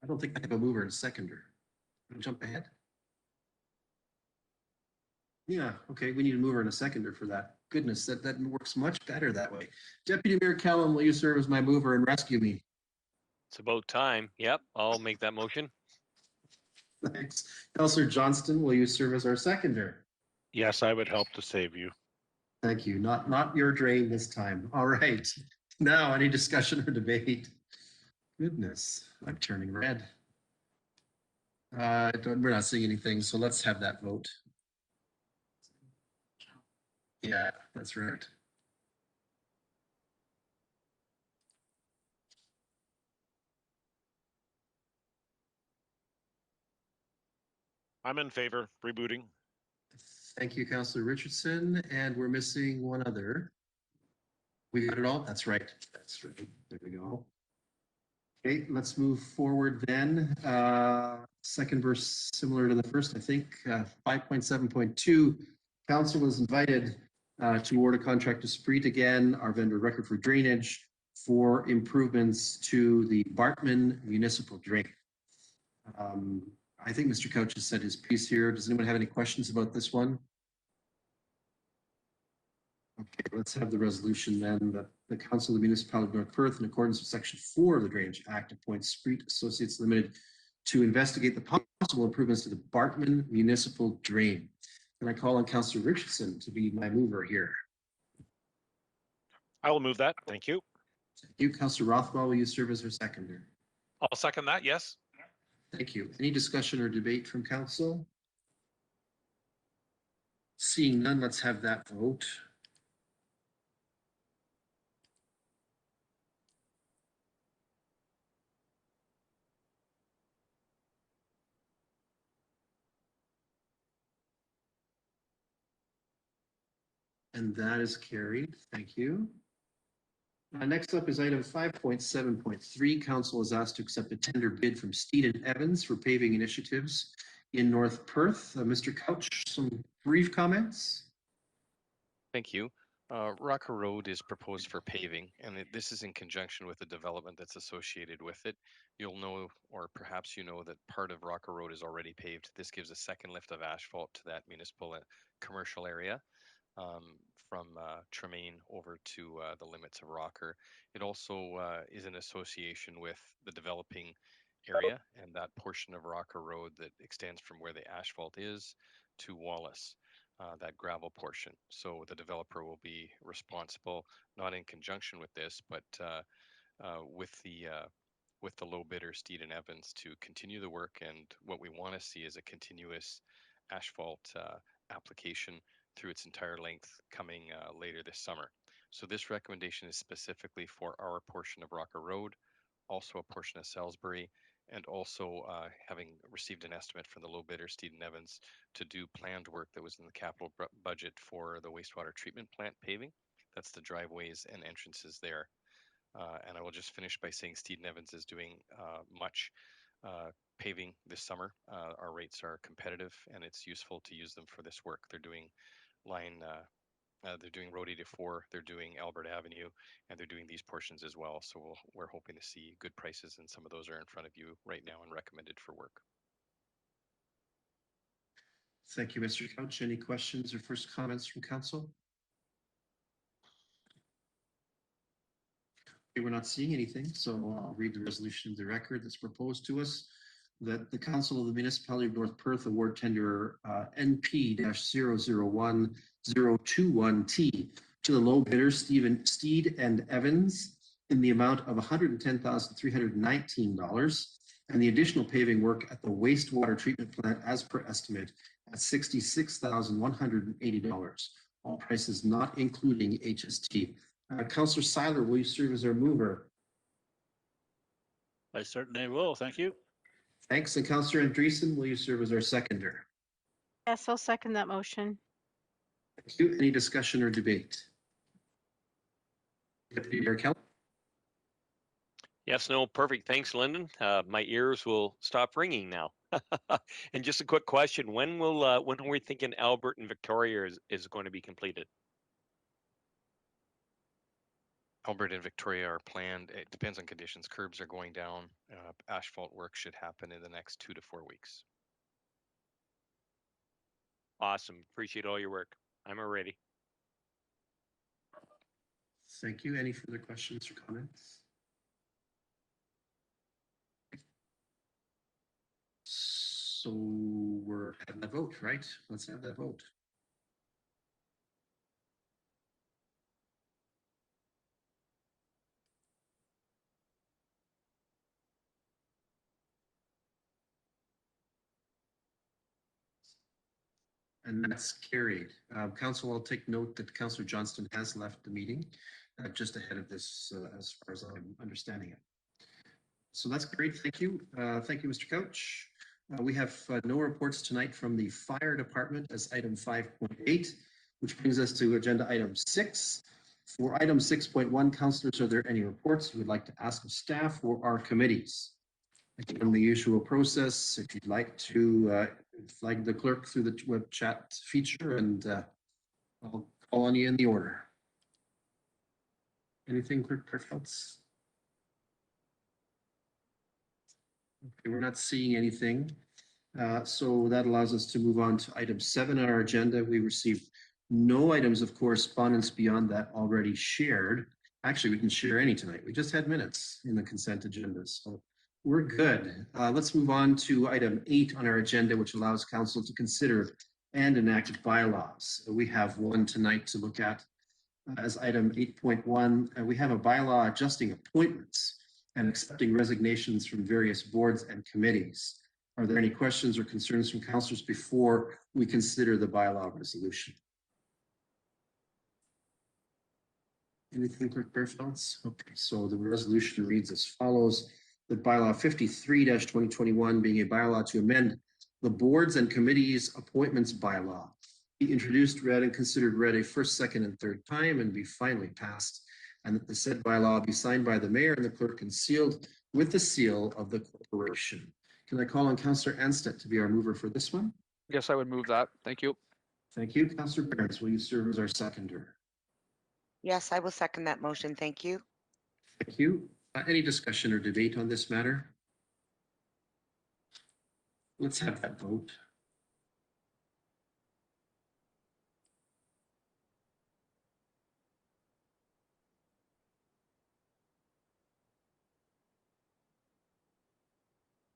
I don't think I have a mover and a seconder. Jump ahead. Yeah, okay, we need a mover and a seconder for that. Goodness, that works much better that way. Deputy Mayor Callum, will you serve as my mover and rescue me? It's about time. Yep, I'll make that motion. Thanks. Councillor Johnston, will you serve as our seconder? Yes, I would help to save you. Thank you. Not your drain this time. All right. Now, any discussion or debate? Goodness, I'm turning red. We're not seeing anything, so let's have that vote. Yeah, that's right. I'm in favor. Rebooting. Thank you, Councillor Richardson. And we're missing one other. We got it all? That's right. That's right. There we go. Okay, let's move forward then. Second verse similar to the first, I think. 5.7.2, council is invited to award a contract to Spreet again, our vendor record for drainage, for improvements to the Bartman municipal drain. I think Mr. Couch has said his piece here. Does anyone have any questions about this one? Okay, let's have the resolution then that the Council of the Municipality of North Perth, in accordance with Section 4 of the Drainage Act, appoints Spreet Associates Limited to investigate the possible improvements to the Bartman municipal drain. Can I call on Councillor Richardson to be my mover here? I will move that. Thank you. Thank you. Councillor Rothwell, will you serve as our seconder? I'll second that, yes. Thank you. Any discussion or debate from council? Seeing none, let's have that vote. And that is carried. Thank you. Next up is item 5.7.3. Council is asked to accept a tender bid from Steed and Evans for paving initiatives in North Perth. Mr. Couch, some brief comments? Thank you. Rocker Road is proposed for paving, and this is in conjunction with the development that's associated with it. You'll know, or perhaps you know, that part of Rocker Road is already paved. This gives a second lift of asphalt to that municipal commercial area. From Tremaine over to the limits of Rocker. It also is an association with the developing area and that portion of Rocker Road that extends from where the asphalt is to Wallace. that gravel portion. So the developer will be responsible, not in conjunction with this, but with the low bidder Steed and Evans to continue the work. And what we want to see is a continuous asphalt application through its entire length coming later this summer. So this recommendation is specifically for our portion of Rocker Road, also a portion of Salisbury, and also having received an estimate from the low bidder Steed and Evans to do planned work that was in the capital budget for the wastewater treatment plant paving. That's the driveways and entrances there. And I will just finish by saying Steed and Evans is doing much paving this summer. Our rates are competitive, and it's useful to use them for this work. They're doing they're doing Road 84, they're doing Albert Avenue, and they're doing these portions as well. So we're hoping to see good prices, and some of those are in front of you right now and recommended for work. Thank you, Mr. Couch. Any questions or first comments from council? Okay, we're not seeing anything, so I'll read the resolution of the record that's proposed to us. That the Council of the Municipality of North Perth award tender NP-001021T to the low bidder Steed and Evans in the amount of $110,319 and the additional paving work at the wastewater treatment plant as per estimate at $66,180. All prices not including HST. Councillor Seiler, will you serve as our mover? I certainly will. Thank you. Thanks. And Councillor Andreessen, will you serve as our seconder? Yes, I'll second that motion. Thank you. Any discussion or debate? Deputy Mayor Kelly? Yes, no, perfect. Thanks, Lyndon. My ears will stop ringing now. And just a quick question: when are we thinking Albert and Victoria is going to be completed? Albert and Victoria are planned. It depends on conditions. Curbs are going down. Asphalt work should happen in the next 2 to 4 weeks. Awesome. Appreciate all your work. I'm ready. Thank you. Any further questions or comments? So we're having the vote, right? Let's have that vote. And that's carried. Council, I'll take note that Councillor Johnston has left the meeting just ahead of this, as far as I'm understanding it. So that's great. Thank you. Thank you, Mr. Couch. We have no reports tonight from the fire department as item 5.8, which brings us to agenda item 6. For item 6.1, councillors, are there any reports you would like to ask of staff or our committees? Again, the usual process, if you'd like to flag the clerk through the web chat feature, and I'll call on you in the order. Anything, Clerk Perfeltz? Okay, we're not seeing anything. So that allows us to move on to item 7 on our agenda. We received no items of correspondence beyond that already shared. Actually, we can share any tonight. We just had minutes in the consent agenda, so we're good. Let's move on to item 8 on our agenda, which allows council to consider and enact bylaws. We have one tonight to look at as item 8.1. We have a bylaw adjusting appointments and accepting resignations from various boards and committees. Are there any questions or concerns from councillors before we consider the bylaw resolution? Anything, Clerk Perfeltz? Okay, so the resolution reads as follows: that bylaw 53-2021 being a bylaw to amend the boards and committees appointments bylaw be introduced, read, and considered read a first, second, and third time and be finally passed, and that the said bylaw be signed by the mayor and the clerk and sealed with the seal of the corporation. Can I call on Councillor Anstett to be our mover for this one? Yes, I would move that. Thank you. Thank you. Councillor Barnes, will you serve as our seconder? Yes, I will second that motion. Thank you. Thank you. Any discussion or debate on this matter? Let's have that vote.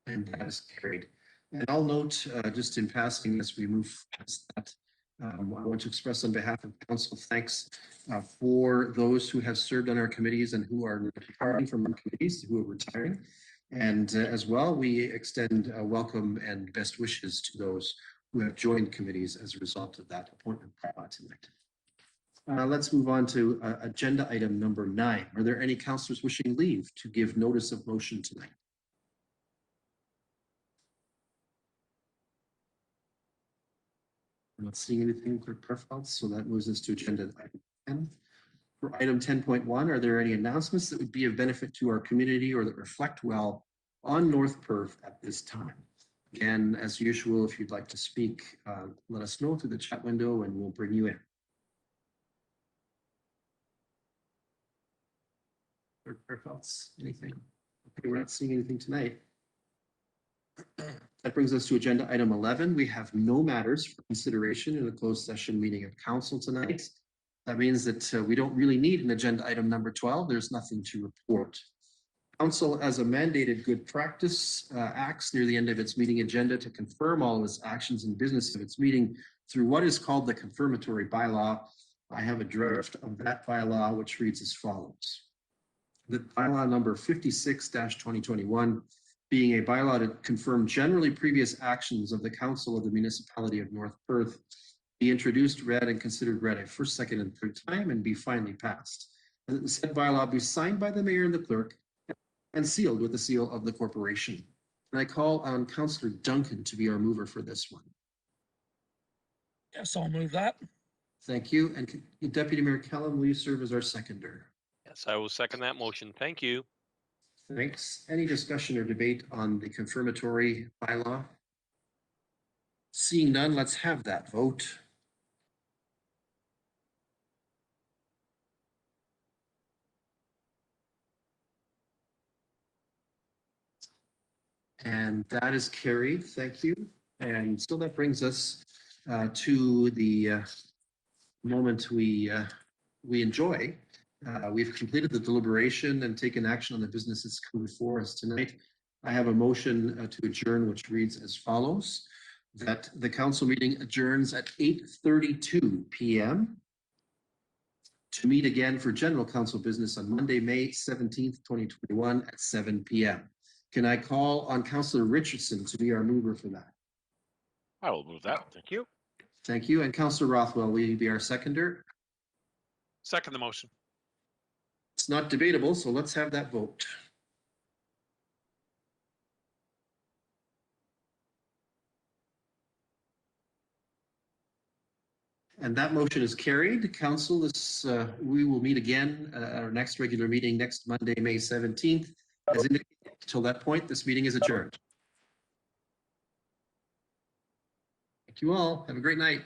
And that is carried. And I'll note, just in passing, as we move past that, I want to express on behalf of council thanks for those who have served on our committees and who are departing from our committees, who are retiring. And as well, we extend a welcome and best wishes to those who have joined committees as a result of that appointment tonight. Let's move on to agenda item number 9. Are there any councillors wishing leave to give notice of motion tonight? I'm not seeing anything for Perfeld, so that moves us to agenda item 10. For item 10.1, are there any announcements that would be of benefit to our community or that reflect well on North Perth at this time? Again, as usual, if you'd like to speak, let us know through the chat window and we'll bring you in. Perfelds, anything? Okay, we're not seeing anything tonight. That brings us to agenda item 11. We have no matters for consideration in a closed session meeting of council tonight. That means that we don't really need an agenda item number 12. There's nothing to report. Council, as a mandated good practice, acts near the end of its meeting agenda to confirm all of its actions and business of its meeting through what is called the confirmatory bylaw. I have a draft of that bylaw, which reads as follows. The bylaw number 56-2021, being a bylaw to confirm generally previous actions of the Council of the Municipality of North Perth, be introduced, read, and considered read a first, second, and third time, and be finally passed. And that the said bylaw be signed by the mayor and the clerk and sealed with the seal of the corporation. And I call on Councillor Duncan to be our mover for this one. Yes, I'll move that. Thank you. And Deputy Mayor Kellum, will you serve as our seconder? Yes, I will second that motion. Thank you. Thanks. Any discussion or debate on the confirmatory bylaw? Seeing none, let's have that vote. And that is carried. Thank you. And so that brings us to the moment we enjoy. We've completed the deliberation and taken action on the business that's come before us tonight. I have a motion to adjourn, which reads as follows: that the council meeting adjourns at 8:32 p.m. to meet again for general council business on Monday, May 17th, 2021 at 7 p.m. Can I call on Councillor Richardson to be our mover for that? I will move that. Thank you. Thank you. And Councillor Rothwell, will you be our seconder? Second the motion. It's not debatable, so let's have that vote. And that motion is carried. Council, we will meet again at our next regular meeting next Monday, May 17th. As indicated, until that point, this meeting is adjourned. Thank you all. Have a great night.